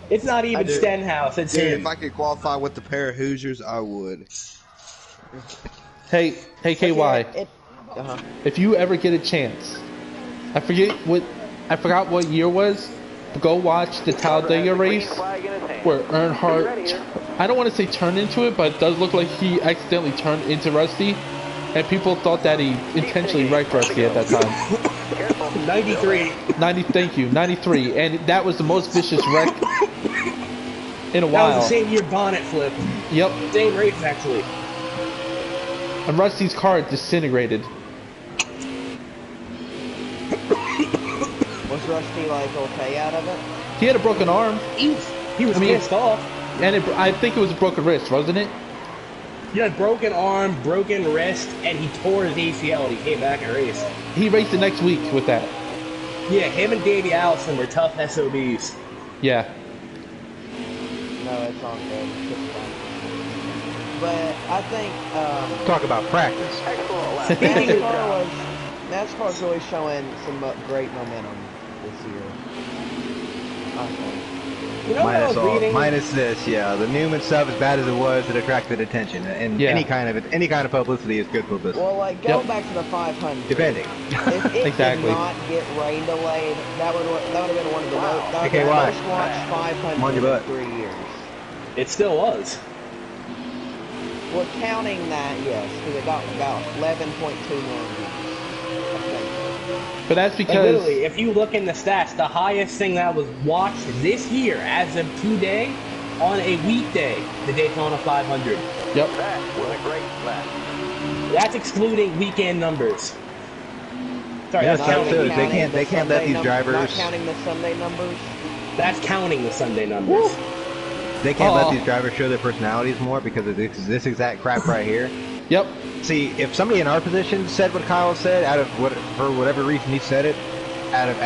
It's not even do. Stenhouse, it's Dude, him. if I could qualify with the pair of Hoosiers, I would. Hey, KY. Uh-huh. If you ever get a chance, I forgot what year it was. Go watch the Talladega race where Earnhardt, I don't want to say turned into it, but it does look like he accidentally turned into Rusty, and people thought that he intentionally wrecked Rusty at that time. 93. 93, and that was the most vicious wreck in a That while. was the same year Bonnet flipped. Yep, Same race, actually. and Rusty's car disintegrated. Was Rusty like okay out of it? He had a broken arm, He was I mean- pissed off. and I think it was a broken wrist, wasn't it? He had broken arm, broken wrist, and he tore his ACL and he came back and raced. He raced the next week with that. Yeah, him and Davey Allison were tough SOBs. Yeah. No, it's all good. It's fine. But I think Talk about practice. NASCAR's really showing some great momentum this year. I think. You know what I was reading? Minus this, yeah. The Newman stuff, as bad as it was, it attracted attention, and Yeah. any kind of publicity is good publicity. Well, like going Yep. back to the 500. Depending. If it Exactly. did not get rain delayed, that would have been one of the Okay, why? most watched 500 On your butt. in 3 years. It still was. Well, counting that, yes, because it got about 11.2 million views. I think. But that's Like, because literally, if you look in the stats, the highest thing that was watched this year, as of today, on a weekday, the Daytona 500. Yep. That was a great lap. That's excluding weekend numbers. Sorry, Yeah, that's so counting. too. Counting They the can't let Sunday these Not drivers. counting the Sunday numbers. That's counting the Sunday numbers. They can't let Oh. these drivers show their personalities more because of this exact crap right here. Yep. See, if somebody in our position said what Kyle said, out of what for whatever reason he said it, out of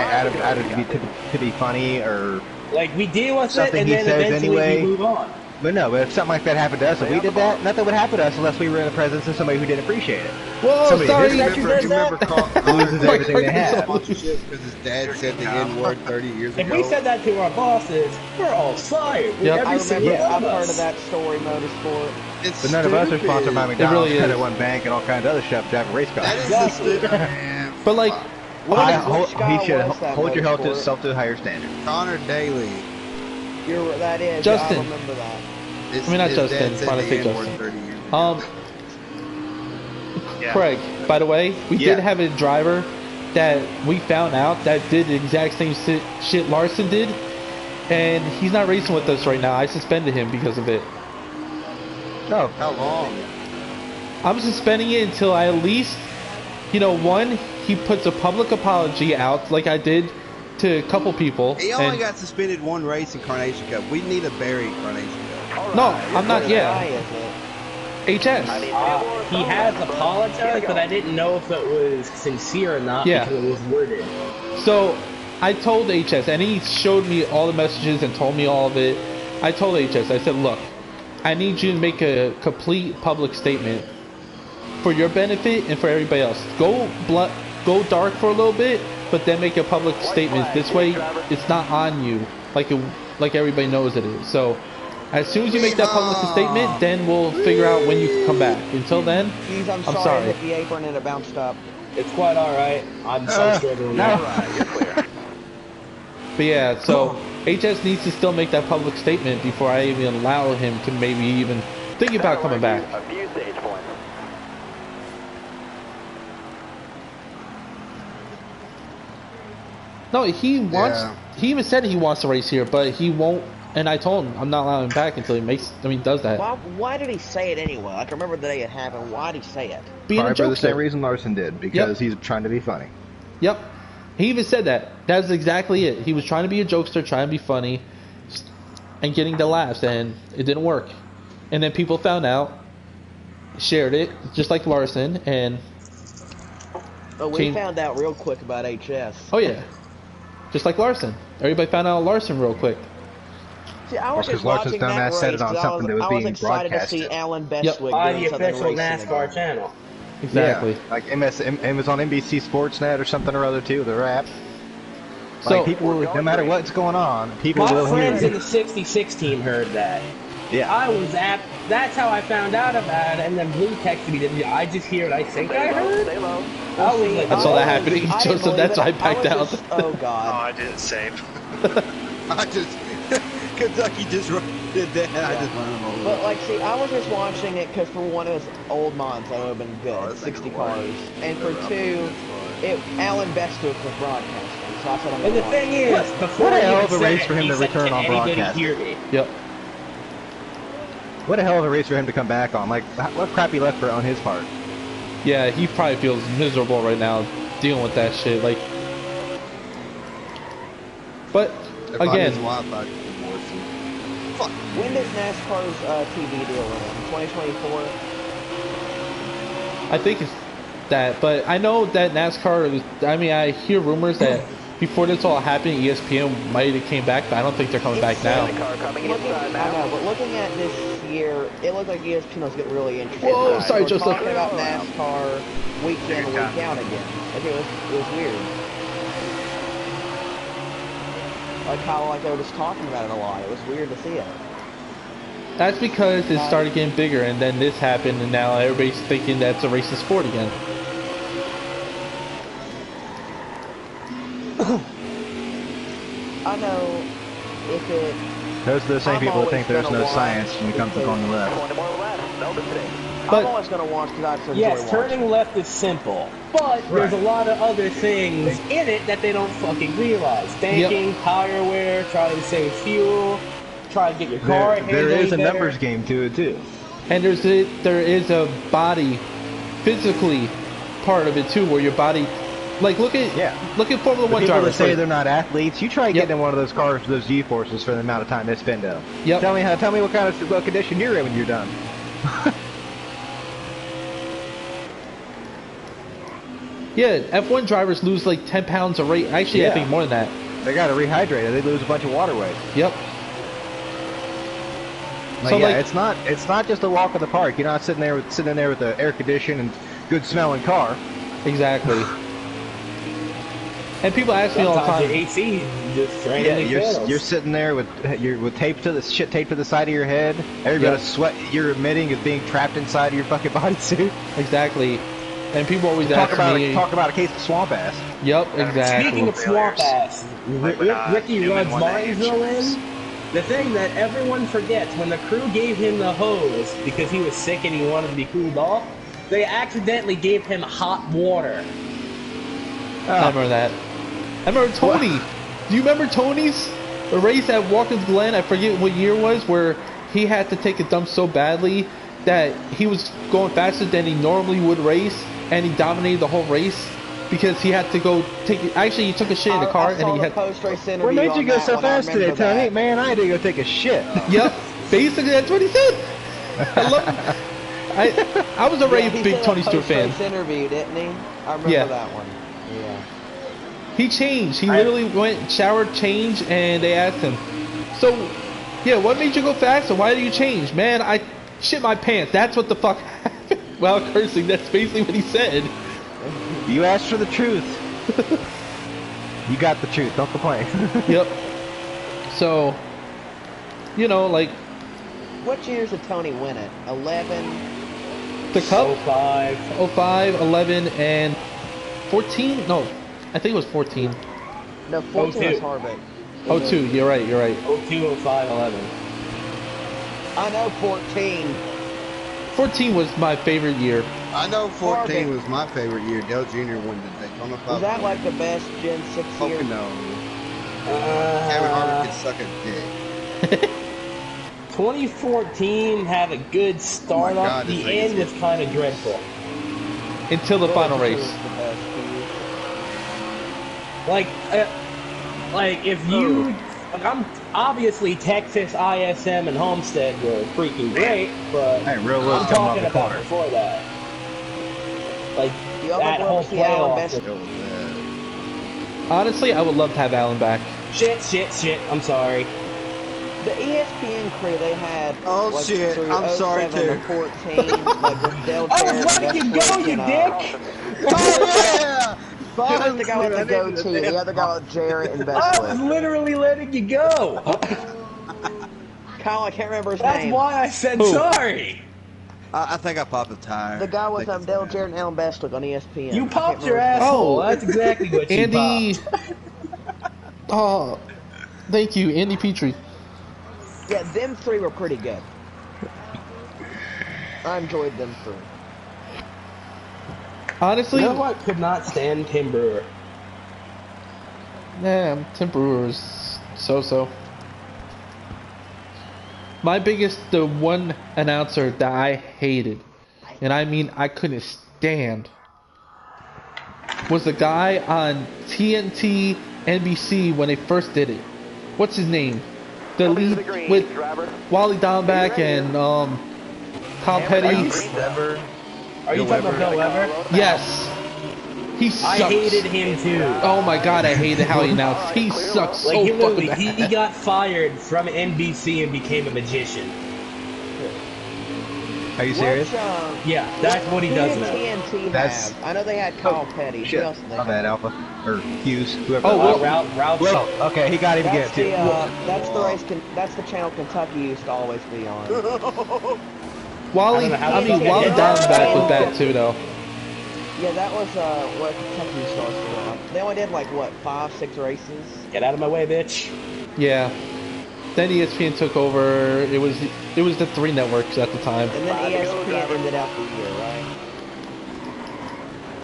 to be funny or Like, we deal with it, something and he then says eventually anyway. we move on. But no, but if something like that happened to us, if we did that, nothing would happen to us unless we were in the presence of somebody who didn't appreciate it. Whoa, Somebody sorry. did that. You remember Loses everything they have. sponsorship because his dad said the N word 30 years If ago. we said that to our bosses, we're all fired. Yep. Every I single remember. one I've of heard us. of that story, Motorsport. It's But none of us are stupid. sponsored by McDonald's, really Credit is. One Bank, and all kinds of other stuff driving race cars. That is Exactly. the stupid. Man, But like, What I is- hold, which guy he should was that, hold your Motorsport? self to a higher standard. Connor Daly. That is. Justin. I remember that. His, I mean, not his Justin, dad said trying to the say N word Justin. 30 years ago. Yeah. Craig, by the way, we Yeah. did have a driver that we found out that did the exact same shit Larson did, and he's not racing with us right now. I suspended him because of it. No, How long? I'm suspending it until I at least, one, he puts a public apology out like I did to a couple people. He only and- got suspended one race in Carnation Cup. We need a Barry Carnation Cup. No, I'm not Why yet. is it? HS. He has apologized, but I didn't know if it was sincere or not Yeah. because it was worded. So I told HS, and he showed me all the messages and told me all of it. I told HS, I said, look, I need you to make a complete public statement for your benefit and for everybody else. Go dark for a little bit, but then make a public statement. This way, it's not on you like everybody knows it is. So as soon as you make that public statement, then we'll figure out when you can come back. Until then, Jeez, I'm I'm sorry. I sorry. hit the apron and it bounced up. It's quite alright. I'm so struggling no. now. But yeah, so HS needs to still make that public statement before I even allow him to maybe even think about coming back. A few stage points. No, he wants. Yeah. He even said he wants to race here, but he won't. And I told him I'm not allowing him back until he does that. Why did he say it anyway? Like, I remember the day it happened. Why did he say it? Being a Probably for the same jokester. reason Larson did, because he's trying to be funny. Yep. He even said that. That's exactly it. He was trying to be a jokester, trying to be funny, and getting the laughs, and it didn't work. And then people found out, shared it, just like Larson, and But we Came- found out real quick about HS. oh yeah, just like Larson. Everybody found out Larson real quick. See, I was Because just Larson's watching dumbass that said race it on 'cause something that was I being was excited to see broadcasted. Alan Yep. Bestwick By doing the something official racing NASCAR again. channel. Exactly. Yeah, like it was on NBC Sportsnet or something or other too, the rap. Like So people will, no matter what's going on, people My will friends hear in it. the 66 team heard that. Yeah. I was at, that's how I found out about it, and then Blue texted me, didn't you? I just hear it, I think I heard. Stay low. I was like, I saw that I happening. didn't Joseph, believe that's it. why I backed was out. just- oh Oh, God. I did the same. I just Kentucky just did that. I just run them over. But like, see, I was just watching it because for one, it was old mods that would have been good, that's 60 like a cars, and for two, Alan Bestwick was broadcasting, so that's what I'm and the gonna thing is, before what a he hell even of a said race it, for him he to said, return "Can on anybody broadcast." hear me?" Yep. What a hell of a race for him to come back on. Like, what crappy luck for on his part. Yeah, he probably feels miserable right now dealing with that shit. Like, but If I'm again, his wife, I'd divorce him. Fuck. When does NASCAR's TV deal end? 2024? I think it's that. But I know that NASCAR. I mean, I hear rumors that before this all happened, ESPN might have came back, but I don't think they're coming back now. Car coming Looking, inside I now. know, but looking at this year, it looked like ESPN was getting really interested. Whoa, Like, sorry, we're Joseph. talking about NASCAR week in, week out again. Like, it was weird. Like how they were just talking about it a lot. It was weird to see it. That's because it started getting bigger, and then this happened, and now everybody's thinking that's a racist sport again. I know if it. Those are the same I'm people that always think there's gonna no watch science when it comes to because- going left. 20 more laps. No mistake. But- I'm always gonna watch because I just enjoy Yes, watching. turning left is simple, but there's a lot of other things in it that they don't fucking realize. Banking, tire wear, trying to save fuel, try to get your car. There is a numbers game to it too. And there is a body, physically, part of it too, where your body, like look at Formula One People drivers. that say right? they're not athletes, you try getting in one of those cars with those G-forces for the amount of time they spend out. Yep. Tell me what condition you're in when you're done. Yeah, F1 drivers lose like 10 pounds a rate. Actually, I think more than that. They got to rehydrate it. They lose a bunch of water weight. Yep. Like, So, yeah, like- it's not just a walk in the park. You're not sitting in there with the air conditioned and good smelling car. Exactly. And people ask me all the Sometimes time. your AC just randomly Yeah, fails. you're sitting there with tape to the side of your head. Every bit of sweat you're emitting is being trapped inside of your fucking bodysuit. Exactly. And people always ask me. Talk about a case of swamp ass. Yep, exactly. Speaking of swamp ass, Ricky Newman runs won the Martinsville Hampshires. in. The thing that everyone forgets, when the crew gave him the hose because he was sick and he wanted to be cooled off, they accidentally gave him hot water. I remember that. I remember Tony. Do you remember Tony's race at Watkins Glen? I forget what year it was, where he had to take a dump so badly that he was going faster than he normally would race, and he dominated the whole race because he had to go take. Actually, he took a shit in the car, I saw and he the had. post-race interview What made you on go that so one. I fast today, remember Tony? that. Man, I had to go take a shit. Yep, basically that's what he said. I love. I was already Yeah, a he big said Tony a Stewart fan. post-race interview, didn't he? I remember Yeah. that one. Yeah. He changed. He literally went, showered, changed, and they asked him, so, yeah, what made you go faster? Why did you change? Man, I shit my pants. That's what the fuck happened. While cursing, that's basically what he said. You asked for the truth. You got the truth. Don't complain. Yep. So, you know, like, What years did Tony win it? 11? the Cup, 05. 05, 11, and 14? No, I think it was 14. No, 14 was 02. Harvick. 02, you're right, you're right. 02, 05, 11. I know 14. 14 was my favorite year. I know 14 Harvick. was my favorite year. Dale Jr. won the Daytona 500. Was that like the best Gen 6 year? Fucking no. Kevin Harvick can suck a dick. 2014 had a good start Oh my up. God, The this thing end is was kind of dreadful. Until the final It was race. the best year. Like if you, like I'm obviously Texas, ISM, and Homestead were freaking great, but Hey, real I'm world's coming off talking the about corner. before that. Like You all that would whole love to see Alan playoff. Best. It was bad. Honestly, I would love to have Alan back. Shit. I'm sorry. The ESPN crew, they had. Oh, like, shit. through I'm sorry, 07 too. to 14, like with Dale I was Jarrett, letting you go, Bestwick, you and, dick. Oh, yeah! Bob was the guy with the goatee, the other guy with Jarrett and I was Bestwick. literally letting you go. Kyle, I can't remember his That's name. why I said Who? sorry. I think I popped a tire. The guy with I think Dale it's Jarrett and Alan Bestwick on ESPN. You I can't popped your remember his name. asshole. Oh. That's exactly what you Andy. popped. Oh, thank you, Andy Petrie. Yeah, them three were pretty good. I enjoyed them three. Honestly, You know what? Could not stand Tim Brewer. nah, Tim Brewer's so-so. My biggest, the one announcer that I hated, and I mean I couldn't stand, was the guy on TNT NBC when they first did it. What's his name? The lead with Wally Downback and Tom Petty. Are you talking about Bill Weber? Yes. He sucks. I hated him too. Oh my god, I hated how he announced. He sucks so Like he literally, fucking bad. he got fired from NBC and became a magician. Are you serious? Yeah, that's what he Who does did now. TNT That's- have? I know they had Kyle Petty. Who Shit. else did they My bad, have? Alpha. Or Hughes. Whoever. Oh, that was. Ralph Well, okay, he got him again, That's too. that's the race. That's the channel Kentucky used to always be on. Wally, I don't know how I to mean, fucking Wally hit Downback was bad too, though. Yeah, that was what Kentucky stars were on. They only did like what 5, 6 races. Get out of my way, bitch. Yeah. Then ESPN took over. It was the 3 networks at the time. And then ESPN ended out the year, right?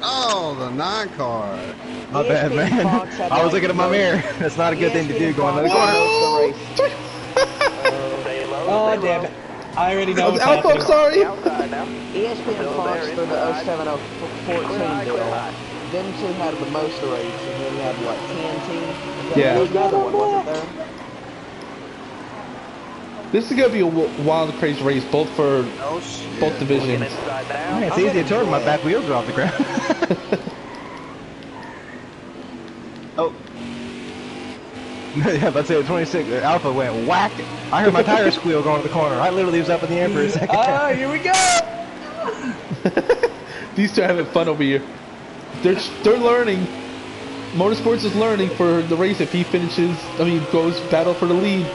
Oh, the 9 car. My bad, ESPN man. Fox had, I was like, looking at my most- mirror. That's not a good thing to do ESPN going to the Fox corner. had most of the races. Oh, damn it. I already know what's Alpha, I'm happening. sorry. Outside now. ESPN Still Fox there for the inside. 07-14 Clear high, deal. clear high. Them two had the most race, and then you had what, TNT? Yeah. There was another one, wasn't there? This is gonna be a wild, crazy race, both for Oh shit. both Looking divisions. inside Man, now. it's I'm easy to gonna turn when my quit. back wheels are off the ground. Oh. Yeah, let's say 26. Alpha went whack. I heard my tire squeal going to the corner. I literally was up in the air for a second. Ah, here we go! These two are having fun over here. They're learning. Motorsports is learning for the race if he goes battle for the lead.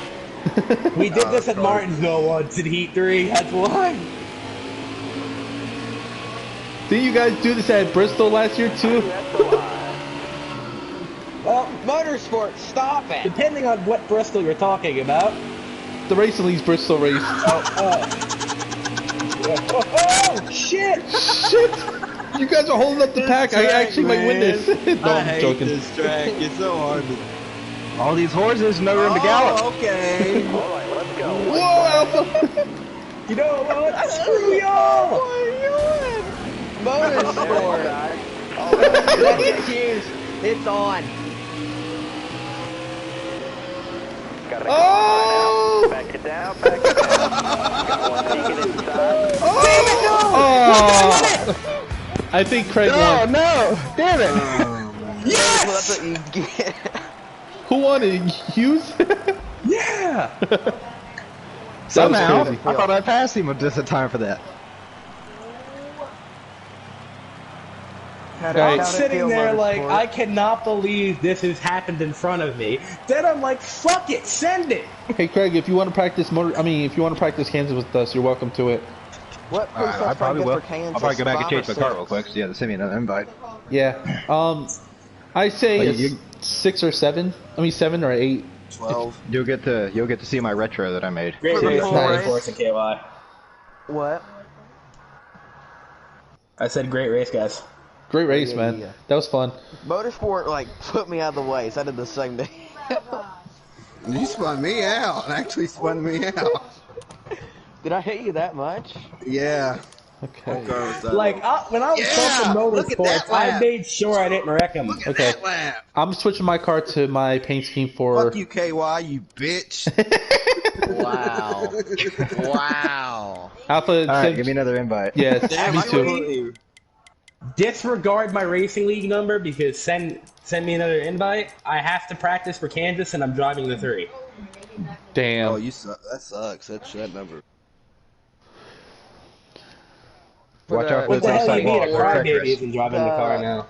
We did this at Martinsville once in Heat 3, that's why. Didn't you guys do this at Bristol last year too? Well, Motorsport, stop it! depending on what Bristol you're talking about. The Racing League's Bristol race. Oh, shit! Shit! You guys are holding up the pack. I actually might win this. No, I'm joking. this track. It's so hard to. All these horses, no room to gallop. Okay. All right, let's go. Whoa, Alpha! You know what? Screw y'all! Motorsport! Inside. That's huge. It's on. Gotta Oh! back it down, back it down. Got one taken inside. Oh! I think Craig Oh won. no! Damn it! Well, that's what you get. Who won it? Hughes? Yeah! Somehow, crazy. I thought I passed him with just a time for that. Right. I'm sitting there like, I cannot believe this has happened in front of me. Then I'm like, fuck it, send it! Hey Craig, if you want to practice if you want to practice Kansas with us, you're welcome to it. What I preset's probably good will. for Kansas? I'll probably go back and 5 change or my car 6? real quick. So yeah, send me another invite. Yeah. I say Well, it's you- 6 or 7. 7 or 8. 12. You'll get to see my retro that I made. Great For the race, full nice race? Force and KY. What? I said great race, guys. Great race, Yeah, man. yeah. That was fun. Motorsport, like, put me out of the way, so I did the same thing. You spun me out. Actually spun me out. Did I hit you that much? Yeah. Okay. Like, when I was Yeah, talking look at motorsports, that I lap. made sure I didn't wreck him. Look at Okay. that lap. I'm switching my car to my paint scheme for. Fuck you, KY, you bitch. Wow. Wow. Alpha. All right, send- give me another invite. Yes, Damn, me I too. couldn't- Disregard my racing league number because send me another invite. I have to practice for Kansas and I'm driving the 3. Damn. Oh, you suck. That sucks. That's that number. Watch out for What the the hell outside you mean wall. a Or crybaby treacherous. isn't driving the car now?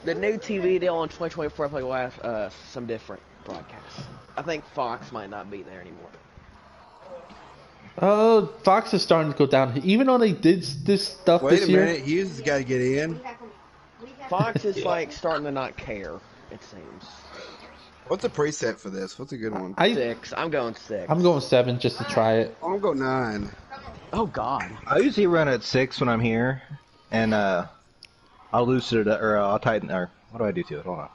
The new TV deal in 2024, I will have some different broadcasts. I think Fox might not be there anymore. Fox is starting to go down. Even though they did this stuff Wait this a year. minute. Hughes has got to get in. Fox is like starting to not care, it seems. What's a preset for this? What's a good one? 6. I'm going 6. I'm going 7 just to try it. I'm going to go 9. Oh, God. I usually run at 6 when I'm here, and I'll loosen it or I'll tighten or what do I do to it? Hold on.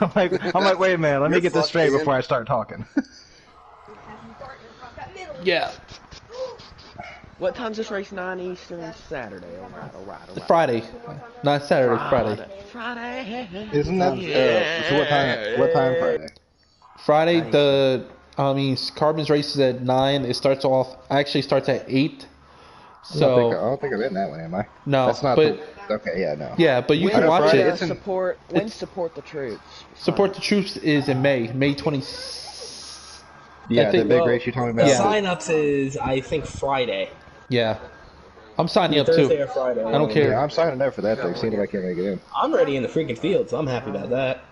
I'm like, wait a minute, let me You're get this straight fucked, before I start talking. Yeah. What time's this race? 9 Eastern Saturday. All right. Friday, not Saturday. Friday. Friday. Isn't that so? What time? What time Friday? Friday. The Carbon's race is at 9. It starts at 8. I So don't think I'm in that one, am I? no, That's not. but Okay, yeah, no. yeah, but you When can watch Friday, it. it's in- support the troops. Support the troops is in May 20. Yeah, think- the big well, race you're talking The about. Yeah. sign-ups is, I think, Friday. Yeah, I'm signing up Thursday too. or Friday. I don't care. Yeah, I'm signing up for that thing. Seeing if I can make it in. I'm already in the freaking field, so I'm happy about that.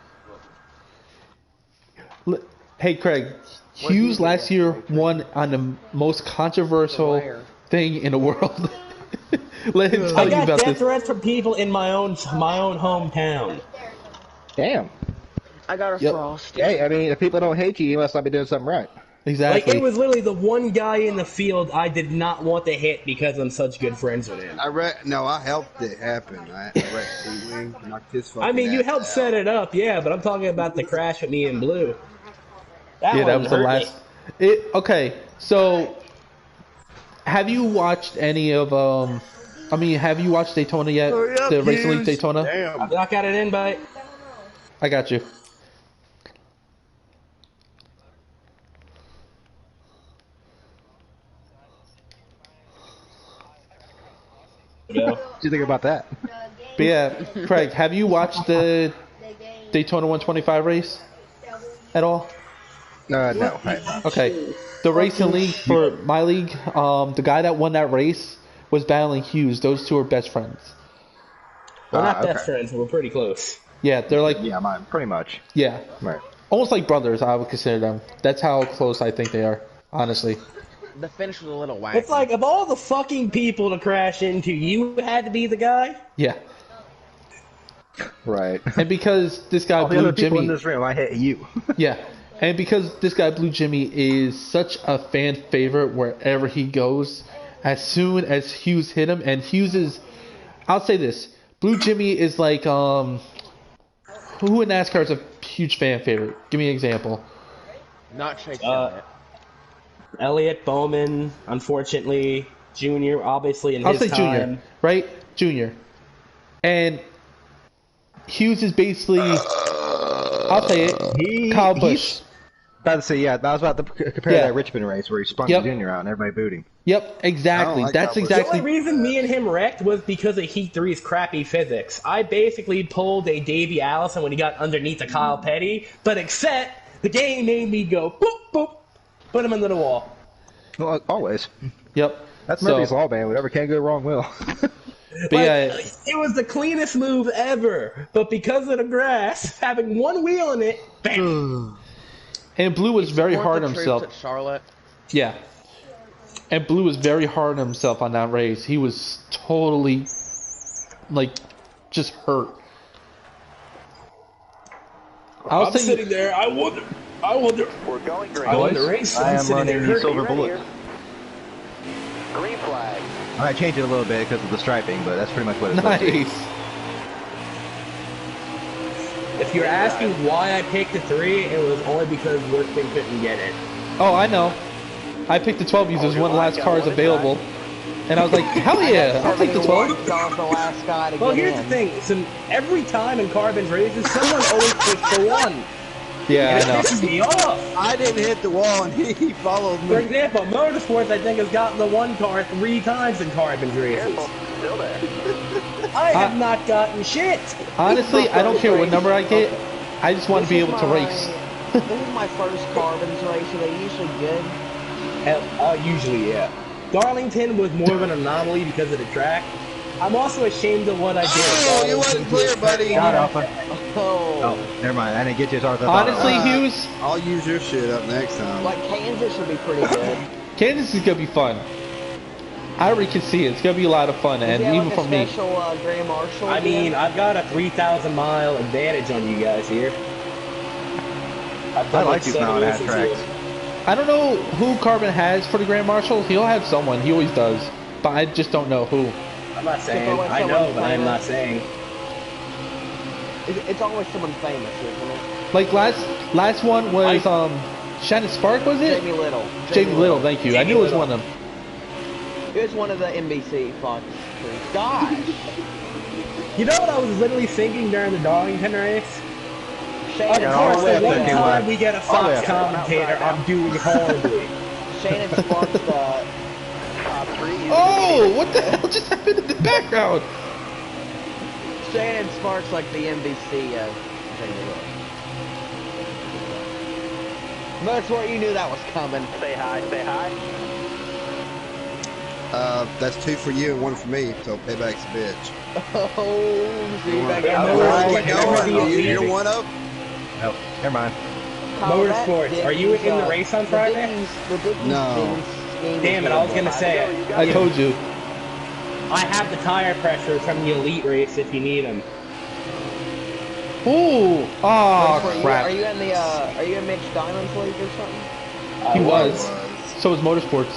Hey Craig, Hughes last year won on the most controversial thing in the world. Let him I tell you got about death this. threats from people in my own hometown. Damn. I got a Yep. Frosty. Hey, I mean, if people don't hate you, you must not be doing something right. Like, Exactly. it was literally the one guy in the field I did not want to hit because I'm such good friends with him. I helped it happen. I wrecked T-Wing, knocked his fucking I mean, you ass helped out. set it up, yeah, but I'm talking about the crash with me and Blue. Yeah, that one was the hurt last. me. Okay, so have you watched any of I mean, have you watched Daytona yet? Hurry up, The Racing League Hughes. Daytona? Damn. I got an invite. I got you. What do you think about that? But yeah, Craig, have you watched the Daytona 125 race at all? No, right. Okay. The Racing League for my league, the guy that won that race was battling Hughes. Those two are best friends. We're not okay. best friends, but we're pretty close. Yeah, they're like, Yeah, mine, pretty much. yeah, Right. almost like brothers, I would consider them. That's how close I think they are, honestly. The finish was a little wacky. It's like, of all the fucking people to crash into, you had to be the guy? Yeah. Right. And because this guy All the blew other people in Jimmy, this room, I hit you. yeah, and because this guy Blue Jimmy is such a fan favorite wherever he goes, as soon as Hughes hit him, and Hughes is, I'll say this, Blue Jimmy is like, who in NASCAR is a huge fan favorite? Give me an example. Not Chase Elliott. Elliott, Bowman, unfortunately, Junior, obviously in I'll his say time. Junior, right? Junior. And Hughes is basically, I'll say it, Kyle Busch. About to say, yeah, I was about to compare Yeah. that Richmond race where he spun Yep. the Junior out and everybody booed him. Yep, exactly. I don't like That's Kyle Busch. The exactly. only reason me and him wrecked was because of Heat 3's crappy physics. I basically pulled a Davey Allison when he got underneath a Kyle Petty, but except the game made me go boop, boop, put him into the wall. Well, always. Yep. That's So- Murphy's Law, man. Whatever can go wrong will. But Like, yeah, it was the cleanest move ever, but because of the grass, having one wheel in it, bam. and Blue was very Support hard the on troops himself. at Charlotte. Yeah. And Blue was very hard on himself on that race. He was totally, like, just hurt. I'm sitting there, I wonder. We're going green. I won the race. I I'm am sitting there running the hurt. silver Ready bullet. here. Green flag. I might change it a little bit because of the striping, but that's pretty much what it's supposed to be. Nice. If you're asking why I picked the 3, it was only because Workman couldn't get it. Oh, I know. I picked the 12 users, one of the last cars available. And I was like, hell yeah, I'll take the 12. I was the last guy to Well, get here's in. the thing. So every time in Carbon's races, someone always picks the 1. Yeah, And I it know. pisses me off. I didn't hit the wall and he followed For me. example, Motorsports, I think, has gotten the 1 car 3 times in Carbon's races. Careful. Still there. I have not gotten shit. Honestly, I don't care what number I get. I just want to be able to race. This is my first Carbons race. Are they usually good? Usually, yeah. Darlington was more of an anomaly because of the track. I'm also ashamed of what I did. Oh, you wasn't clear, buddy. God, Alpha. Oh. Oh, never mind. I didn't get you as hard as I thought. Honestly, Alright. Hughes, I'll use your shit up next time. Like, Kansas should be pretty good. Kansas is going to be fun. I already can see it. It's going to be a lot of fun, and Is there even like for a me. special Grand Marshal? I mean, again? I've got a 3,000-mile advantage on you guys here. I've I done like these 7 now and half races tracks. here. I don't know who Carbon has for the Grand Marshal. He'll have someone. He always does. But I just don't know who. I'm not saying. always I someone know, but I'm not famous. saying. It's always someone famous, isn't it? Like last one was Shannon Spark, was it? Jamie Little. Jamie Little, thank you. I knew it was Little. one of them. It was one of the NBC Fox crews. Gosh! You know what I was literally thinking during the Darlington race? Shannon Of all course, the way the up one there, time Q1. we get a All the way Fox up. commentator, I'm doing horribly. Shannon Sparks the... Top 3. Oh, what the hell just happened in the background? Shannon Sparks like the NBC of Jamie Little. Motorsport, you knew that was coming. Say hi. Say hi. That's 2 for you and 1 for me, so payback's a bitch. Oh, see, back Yeah, out. Motorsport, Motorsport, never be You're easy. one up? Nope, never mind. Motorsports, are you in the race on Friday? No. Damn it, I was gonna say it. I told you. I have the tire pressure from the Elite race if you need them. Ooh. Oh, Are crap. you in the, are you in Mitch Diamond's league or something? He was. So was Motorsports.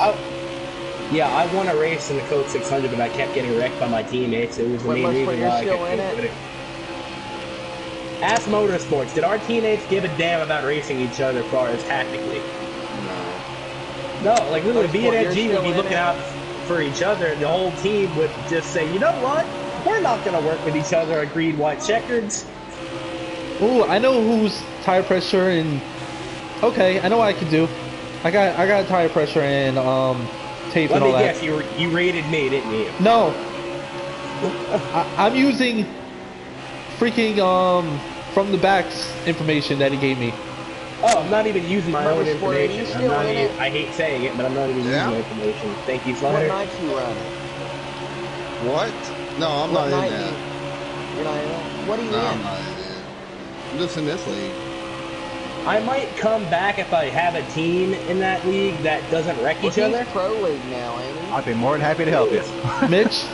Yeah, I won a race in the Code 600, but I kept getting wrecked by my teammates. It was the Wait, main Motorsport, reason you're why I still kept in getting it? rid of it. Ask Motorsports, did our teammates give a damn about racing each other as far as tactically? No. No, like literally, Motorsport, you're BNSG would still be in looking it? out for each other, and the whole team would just say, you know what? We're not going to work with each other at green, white checkers. Ooh, I know who's tire pressure and okay, I know what I can do. I got tire pressure and tape Let and me all that. guess, you rated me, didn't you? No, I'm using freaking from the backs information that he gave me. Oh, I'm not even using my own Motorsport, are you information. I'm still not in even, it? I hate saying it, but I'm not even using Yeah. my information. Thank you, What Slayer. nights you run? What? No, I'm What not night in do you... that. You're not in it? What are you No, in? I'm not in that. I'm just in this league. I might come back if I have a team in that league that doesn't wreck Well, each he's other. Pro League now, ain't he? I'd be more than happy to help you. Mitch,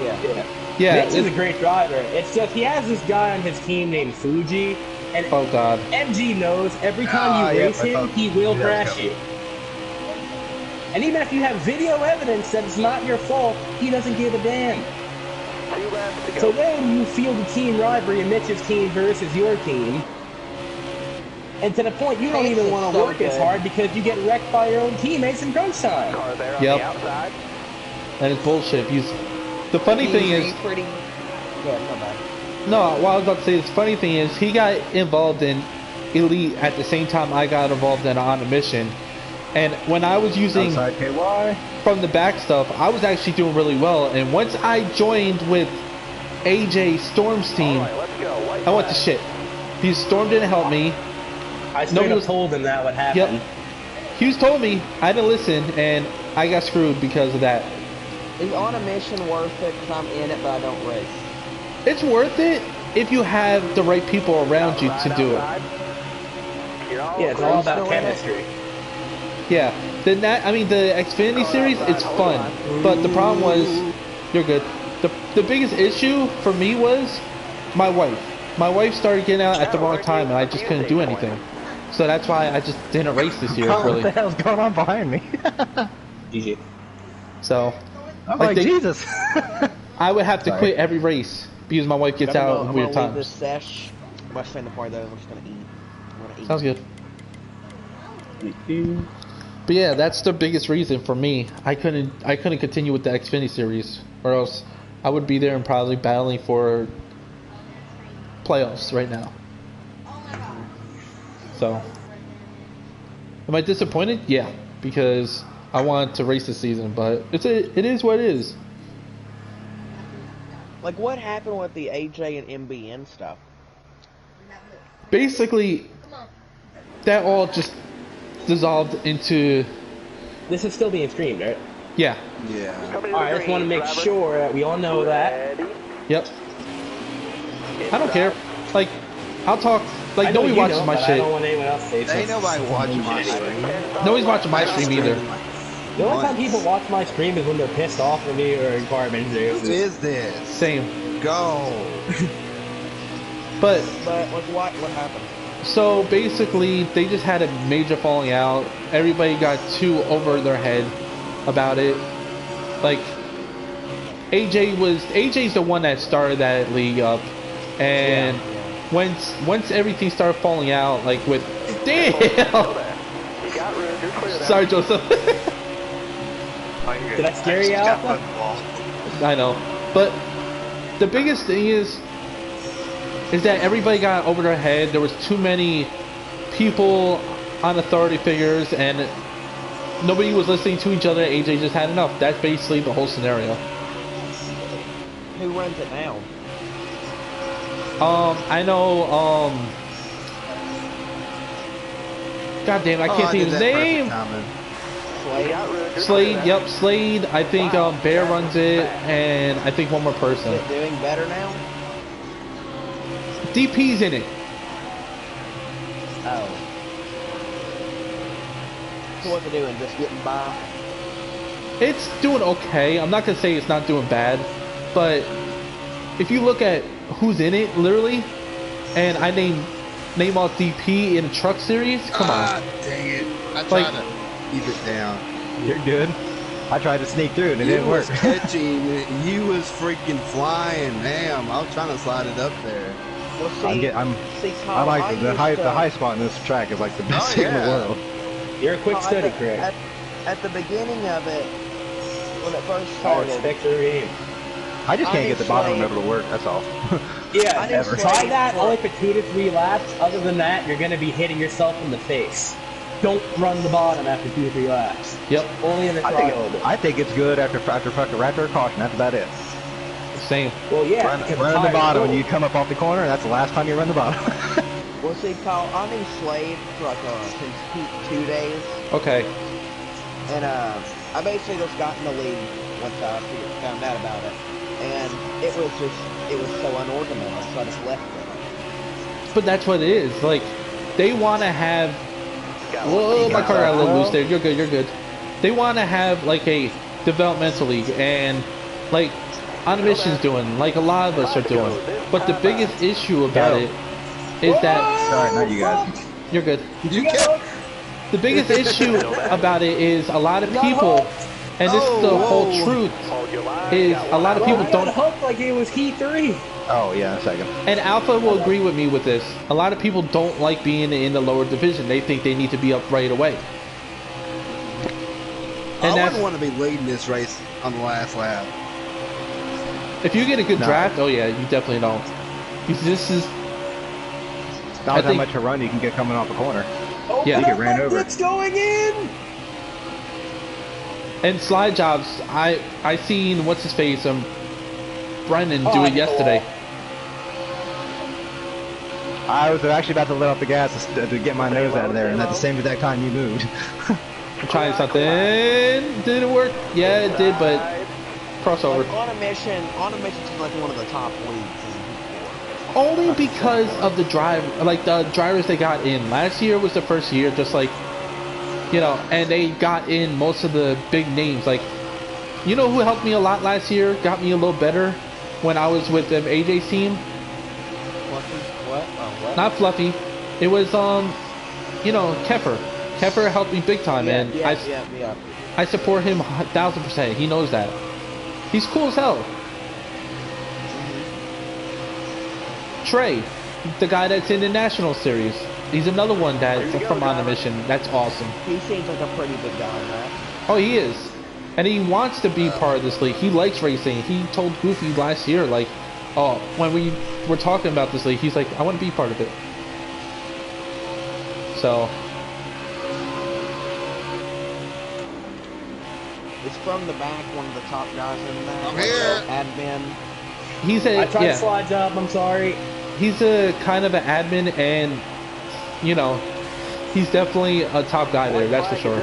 Yeah. yeah. Mitch is a great driver. It's just he has this guy on his team named Fuji, and Oh God. MG knows every time you Yep, race I him, thought he will that was crash coming. you. And even if you have video evidence that it's not your fault, he doesn't give a damn. 2 laps to go. So then you feel the team rivalry of Mitch's team versus your team. And to the point you don't Chance even is want to so work as good. hard because you get wrecked by your own teammates in crunch time. Car there on Yep. the outside. That is bullshit. The funny thing is, He's pretty... Yeah, no bad. no, what I was about to say, the funny thing is, he got involved in Elite at the same time I got involved in On a Mission. And when I was using Outside KY. from the back stuff, I was actually doing really well. And once I joined with AJ Storm's team, All right, let's go. White I went to flag. shit. Because Storm didn't help me. I straight Nobody up was- told him that would happen. Yep. Hughes told me, I didn't listen, and I got screwed because of that. Is On a Mission worth it? Because I'm in it, but I don't race. It's worth it if you have the right people around you to do it. Outside. You're all Yeah, it's all about still in it. chemistry. Yeah. The Xfinity series, it's fun. But the problem was, you're good. The biggest issue for me was my wife. My wife started getting out at the wrong time, and I just couldn't do anything. So that's why I just didn't race this year, What the really. hell's going on behind me? GG. So, I'm Like like, they- Jesus. I would have to Sorry. quit every race because my wife gets out at I'm weird gonna leave this times. sesh. I'm gonna stay in the party though. I'm just gonna eat. I'm gonna eat. Sounds good. But yeah, that's the biggest reason for me. I couldn't continue with the Xfinity series, or else I would be there and probably battling for playoffs right now. So, am I disappointed? Yeah, because I wanted to race this season, but it is what it is. Like, what happened with the AJ and MBN stuff? Basically, that all just dissolved into This is still being streamed, right? yeah. Yeah. Coming to Alright, I the just want to green, make driver. sure that we all know that. Ready? Yep. I don't care. Like, I'll talk. I Like, know nobody you watches don't, my but I shit. don't want anyone else to say Ain't so. nobody watching my stream. Nobody's watching my stream either. The only time people watch my stream is when they're pissed off at me or in Carbon. Who is this? Same. Go. But But like, what happened? so basically, they just had a major falling out. Everybody got too over their head about it. Like, AJ's the one that started that league up, and once everything started falling out, like with damn. You got room. You're clear now. Sorry, Joseph. Oh, you're good. Did I scare you, just got Alpha? put in the wall. I know, but the biggest thing is that everybody got over their head. There was too many people on authority figures, and nobody was listening to each other. AJ just had enough. That's basically the whole scenario. Who runs it now? I know, God damn, I can't think of his name. You got room. You're clear Slade, now. yep, Slade. I think Bear runs it, and I think one more Is person. it doing better now? DP's in it. Oh. So what's it doing? Just getting by? It's doing okay. I'm not gonna say it's not doing bad, but if you look at who's in it, literally, and I name off DP in a truck series, come on. Dang it. I Like- tried to keep it down. You're good. I tried to sneak through and it didn't You work. was catching it. You was freaking flying. Damn. I was trying to slide it up there. Well, see, I see, Tom, like the used high to- the high spot in this track is like the best Oh, thing in the yeah. world. You're a quick study, Craig. At the beginning of it, when it first I started, respect your game. I just can't I get the need bottom Slade. never to work. That's all. Yeah, I need ever. Slade Try that for- only for 2 to 3 laps. Other than that, you're gonna be hitting yourself in the face. Don't run the bottom after 2 or 3 laps. Yep. Only in the I trial. think it's good after fucking after a caution. That's about it. Same. Well, yeah, Run because the tires bottom roll. when you come up off the corner. And that's the last time you run the bottom. well, see, Kyle, I knew Slade for like since 2 days, Okay. and I basically just got in the league once I found out about it, and it was so unorganized, so I just left it. But that's what it is. Like, they want to have. Whoa, my car got a little loose there. You're good. You're good. They want to have like a developmental league, and like On a Mission's doing, like a lot of us are doing. But the biggest issue about it is that. Sorry, not you guys. You're good. You kept. The biggest issue about it is a lot of people, and this is the whole truth, is a lot of people I don't. got hooked like it was Key 3. Oh yeah, a second. And Alpha will agree with me with this. A lot of people don't like being in the lower division. They think they need to be up right away. And I that's, wouldn't want to be leading this race on the last lap. if you get a good No. draft, oh yeah, you definitely don't. Because this is, Not I how think- much a run you can get coming off a corner. Oh, Yeah. You get ran over. It's going in! and slide jobs, I seen, what's his face, Brennan do Oh, it yesterday. I was actually about to let off the gas to get my nose out of there, and at the same exact time you moved. I'm trying something. Did it work? Yeah, it did, but crossover. Like, on a mission is like one of the top leagues. Only because of the the drivers they got in. Last year was the first year, just like, you know, and they got in most of the big names. Like, you know who helped me a lot last year, got me a little better when I was with AJ's team? What? Oh, what? Not Fluffy. It was, you know, Keffer. Keffer helped me big time, and yeah. I support him 1000%. He knows that. He's cool as hell. Trey, the guy that's in the National Series. He's another one that's from On a Mission. That's awesome. He seems like a pretty big guy, right? Oh, he is. And he wants to be part of this league. He likes racing. He told Goofy last year, like, oh, when we were talking about this league, he's like, I want to be part of it. So, It's from the back, one of the top guys in there. I'm here. Admin. he's I tried a, to slide job, I'm sorry. he's a kind of an admin, and, you know, he's definitely a top guy there, that's for sure.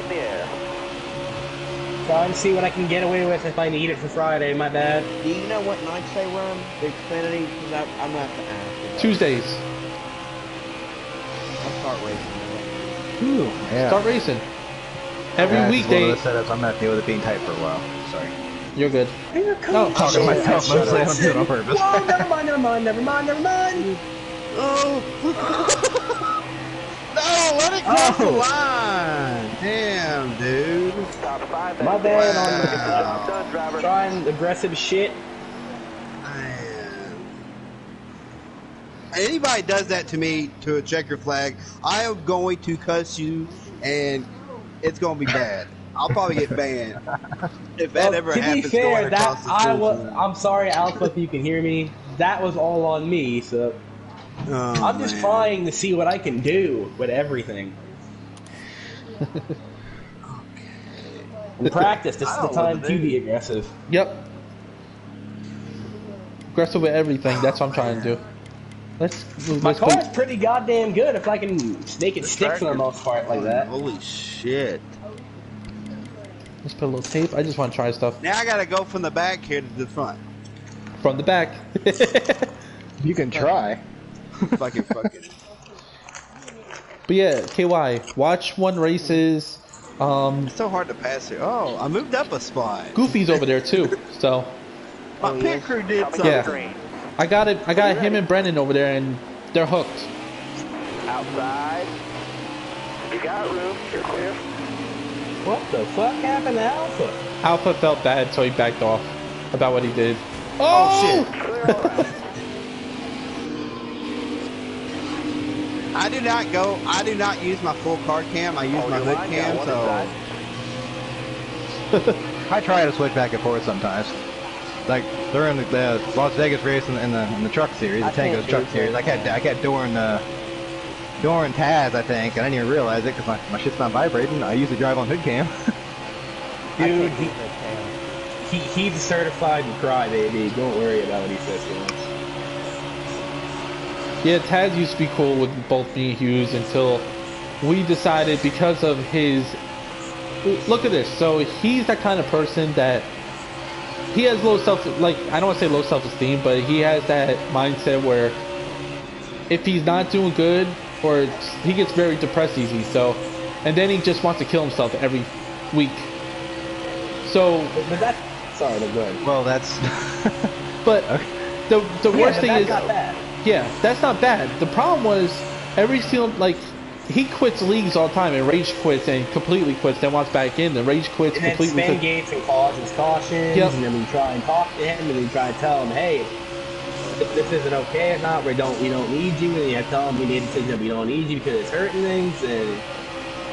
Trying to see what I can get away with if I need it for Friday, my bad. Do you know what nights they run? The Xfinity? Because I'm going to have to ask. Tuesdays, I'll start racing. Ooh, yeah. start racing. Every Yeah, weekday, it's one of the setups I'm gonna have to deal with it being tight for a while. Sorry. you're good. Here No, comes Talking to myself mostly. I don't do it on purpose. Whoa, never mind. Oh. No, let it cross the line. Damn, dude. My bad Wow. on trying aggressive shit. Man. Anybody does that to me to a checker flag, I am going to cuss you, and it's going to be bad. I'll probably get banned if that ever to be happens. fair, going that across the I was. cruise. I'm sorry, Alpha, if you can hear me. That was all on me. So Oh, I'm just man. trying to see what I can do with everything. In practice, this is the time to be aggressive. Yep. Aggressive with everything, that's what I'm trying to do. Let's My put, car's pretty goddamn good if I can make it stick for the most part like that. Holy shit. let's put a little tape. I just want to try stuff Now I got to go from the back here to the front. from the back. You can try. Fucking. But yeah, KY, watch one races. It's so hard to pass here. Oh, I moved up a spot. Goofy's over there too. So My pit crew did something. yeah, I got it. I got him and Brennan over there, and they're hooked. Outside. You got room. You're clear. What the fuck happened to Alpha? Alpha felt bad, so he backed off about what he did. Oh, shit. Clear all right. I do not use my full car cam. I use Oh, my your hood line got cam. one So inside. I try to switch back and forth sometimes. Like during the Las Vegas race in the truck series, the I can't Tango's truck do series, I that. kept Doran Taz, I think, and I didn't even realize it because my shit's not vibrating. I usually drive on hood cam. Dude, I can't do the cam. he's a certified crybaby. Don't worry about what he says to us. Yeah, Taz used to be cool with both me and Hughes until we decided because of his. Look at this. So he's that kind of person that he has low self. Like I don't want to say low self-esteem, but he has that mindset where if he's not doing good, or he gets very depressed easy. So, and then he just wants to kill himself every week. So, But that's sorry, no, go ahead. Well, that's. but the worst thing that's is, not bad. yeah, that's not bad. The problem was every single like he quits leagues all the time and rage quits and completely quits, then wants back in, then rage quits And then completely. spam gates and causes cautions, Yep. and then we try and talk to him, and we try and tell him, hey, if this isn't okay or not, we don't need you, and you have to tell him we need to say that we don't need you because it's hurting things, and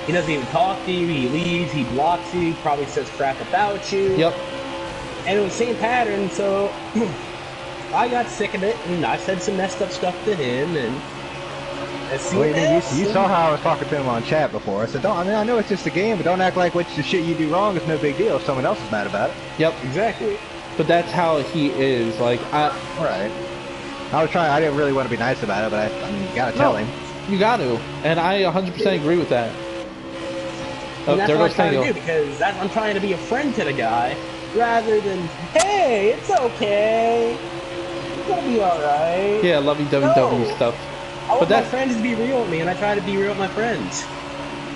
he doesn't even talk to you, he leaves, he blocks you, probably says crap about you. Yep. And it was the same pattern, so I got sick of it, and I said some messed up stuff to him, and let's see what else. You saw how I was talking to him on chat before. I said, I know it's just a game, but don't act like what the shit you do wrong is no big deal if someone else is mad about it. Yep. Exactly. But that's how he is. Like Right. I didn't really want to be nice about it, but I mean, you gotta tell him. You got to, and I 100% agree with that. Oh, And that's there what I'm goes trying to Tango. do, because I'm trying to be a friend to the guy, rather than, hey, it's okay, it's gonna be alright. Yeah, lovey-dovey stuff. I want But my that's friends to be real with me, and I try to be real with my friends.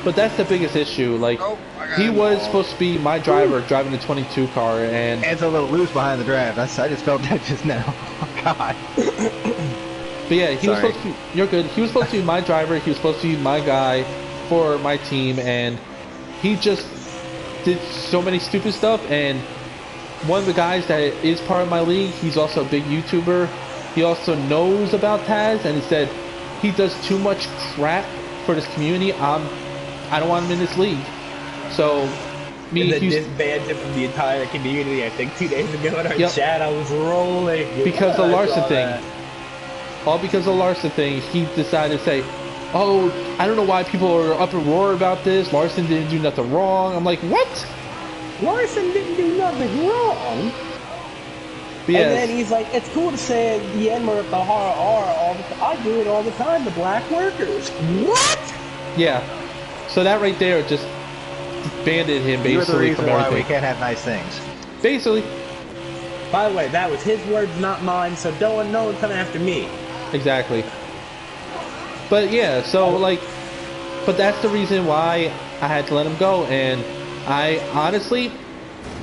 But that's the biggest issue. Like, Oh, I got he him was all. supposed to be my driver driving the 22 car, and It's a little loose behind the drive. I just felt that just now. Oh, God. but yeah, he was Sorry. supposed to be, you're good. He was supposed to be my driver. He was supposed to be my guy for my team, and he just did so many stupid stuff. And one of the guys that is part of my league, he's also a big YouTuber. He also knows about Taz, and he said he does too much crap for this community. I don't want him in this league. So me And and then Hughes, disbanded him from the entire community, I think 2 days ago in our Yep. chat, I was rolling. because the I Larson saw thing. that. All because of the Larson thing, he decided to say, oh, I don't know why people are up in roar about this. Larson didn't do nothing wrong. I'm like, what? Larson didn't do nothing wrong. But And then yes, he's like, it's cool to say the N-word, the R all the time. I do it all the time to black workers. What? yeah. So that right there just banded him You're the basically reason from why we everything. can't have nice things. Basically, By the way, that was his words, not mine, so no one come after me. exactly. But yeah, so like, but that's the reason why I had to let him go. And I honestly,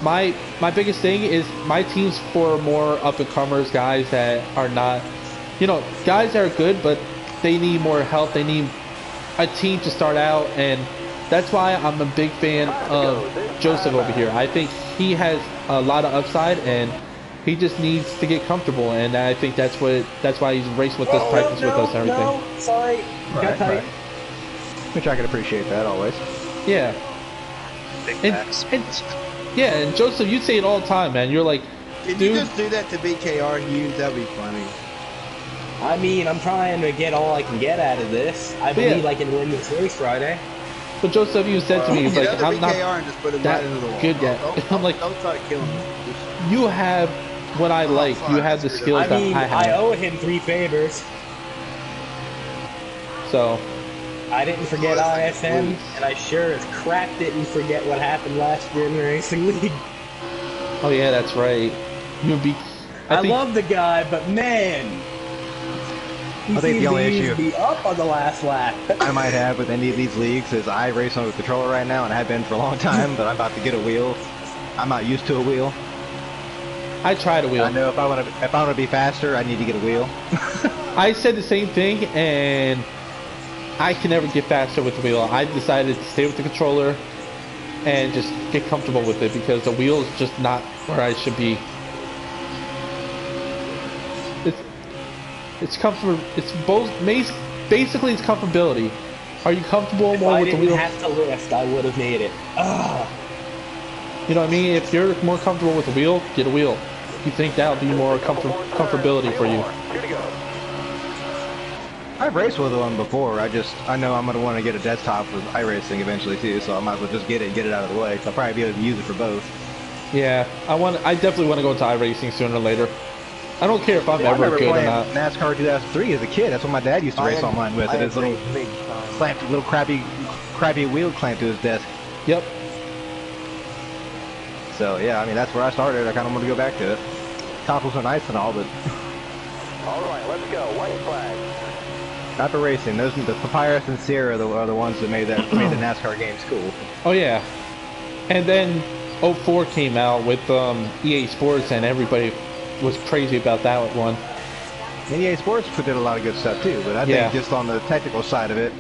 my biggest thing is my team's for more up and comers, guys that are not, guys that are good, but they need more help. They need a team to start out, and that's why I'm a big fan of Joseph over here. I think he has a lot of upside, and he just needs to get comfortable. And I think that's why he's racing with us, practice with us, and everything. No, sorry. Got tight. Right. Which I can appreciate that always. Yeah, Big and, facts. and yeah, and Joseph, you say it all the time, man. You're like, Can dude, you just do that to BKR Hughes? That'd be funny. I mean, I'm trying to get all I can get out of this. I Yeah. believe I can win this race Friday. but Joseph, you said to me, he's Get like, out the I'm BKR not. and just put him that right into the wall. good yet. Don't, I'm like- don't try to kill him. Just, You have what I like. fine, You have the screw skills I that mean, I I have. owe him 3 favors. So, I didn't forget Oh, that's like ISM, and I sure as crap didn't forget what happened last year in the Racing League. oh yeah, that's right. You'd be. I think, love the guy, but man, he I think the seems only to use issue- me up on the last lap. I might have with any of these leagues is I race on a controller right now and I have been for a long time, but I'm about to get a wheel. I'm not used to a wheel. I tried a wheel. I know if I want to be faster, I need to get a wheel. I said the same thing, and I can never get faster with the wheel. I decided to stay with the controller and just get comfortable with it because the wheel is just not where I should be. It's comfort. It's both basically it's comfortability. Are you comfortable If more I with the didn't wheel? have to lift, I would have made it. Ugh. You know what I mean? If you're more comfortable with the wheel, get a wheel. You think that'll be more comfortability for you. Here to go. I've raced with one before. I know I'm gonna want to get a desktop with iRacing eventually too, so I might as well just get it and get it out of the way. 'Cause I'll probably be able to use it for both. Yeah, I definitely want to go into iRacing sooner or later. I don't care if I'm I ever remember good or playing not. NASCAR 2003 as a kid. That's what my dad used to race online with. And his little big time. clamped, little crappy wheel clamped to his desk. Yep. So yeah, I mean that's where I started. I kind of want to go back to it. Consoles are nice and all, but All right, let's go. White flag. not for racing. Those the Papyrus and Sierra are the ones that made the NASCAR games cool. Oh yeah. And then 04 came out with EA Sports, and everybody was crazy about that one. And EA Sports did a lot of good stuff too, but I think just on the technical side of it,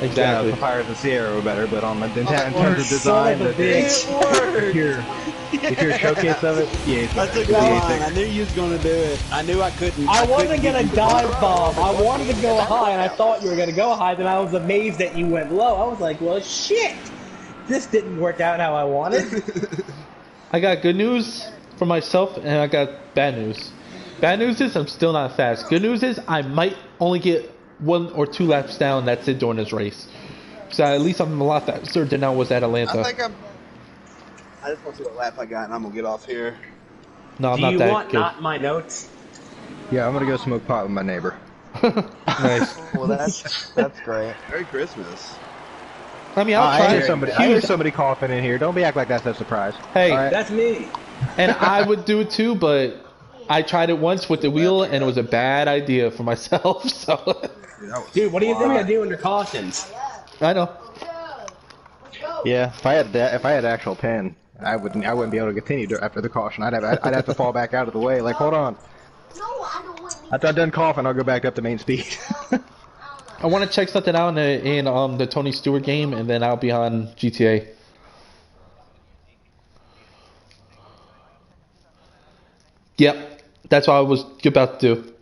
Exactly. yeah, Papyrus and Sierra were better. But on the in terms of design, Son of a bitch. if you're a showcase of it, yeah, That's a good line. I knew you was gonna do it. I knew I couldn't. I wasn't couldn't gonna give you the dive bomb. I wanted to go high, and I thought you were gonna go high. Then I was amazed that you went low. I was like, well, shit. This didn't work out how I wanted. I got good news for myself, and I got bad news. Bad news is I'm still not fast. Good news is I might only get 1 or 2 laps down. That's it during this race. So at least I'm a lot faster than I was at Atlanta. I think I just want to see what lap I got, and I'm gonna get off here. No, I'm Do not you that want good. not my notes? yeah, I'm gonna go smoke pot with my neighbor. Nice. Well, that's great. Merry Christmas. I mean, I'll try. I hear somebody coughing in here. Don't be act like that's a surprise. Hey, All right. That's me. and I would do it too, but I tried it once with the wheel, and it was a bad idea for myself. So, Dude, what do you think I do under cautions? I know. Yeah, if I had actual pen, I wouldn't be able to continue after the caution. I'd have to fall back out of the way. Like, hold on. After I'm done coughing, I'll go back up to main speed. I want to check something out in the Tony Stewart game, and then I'll be on GTA. Yep, that's what I was about to do.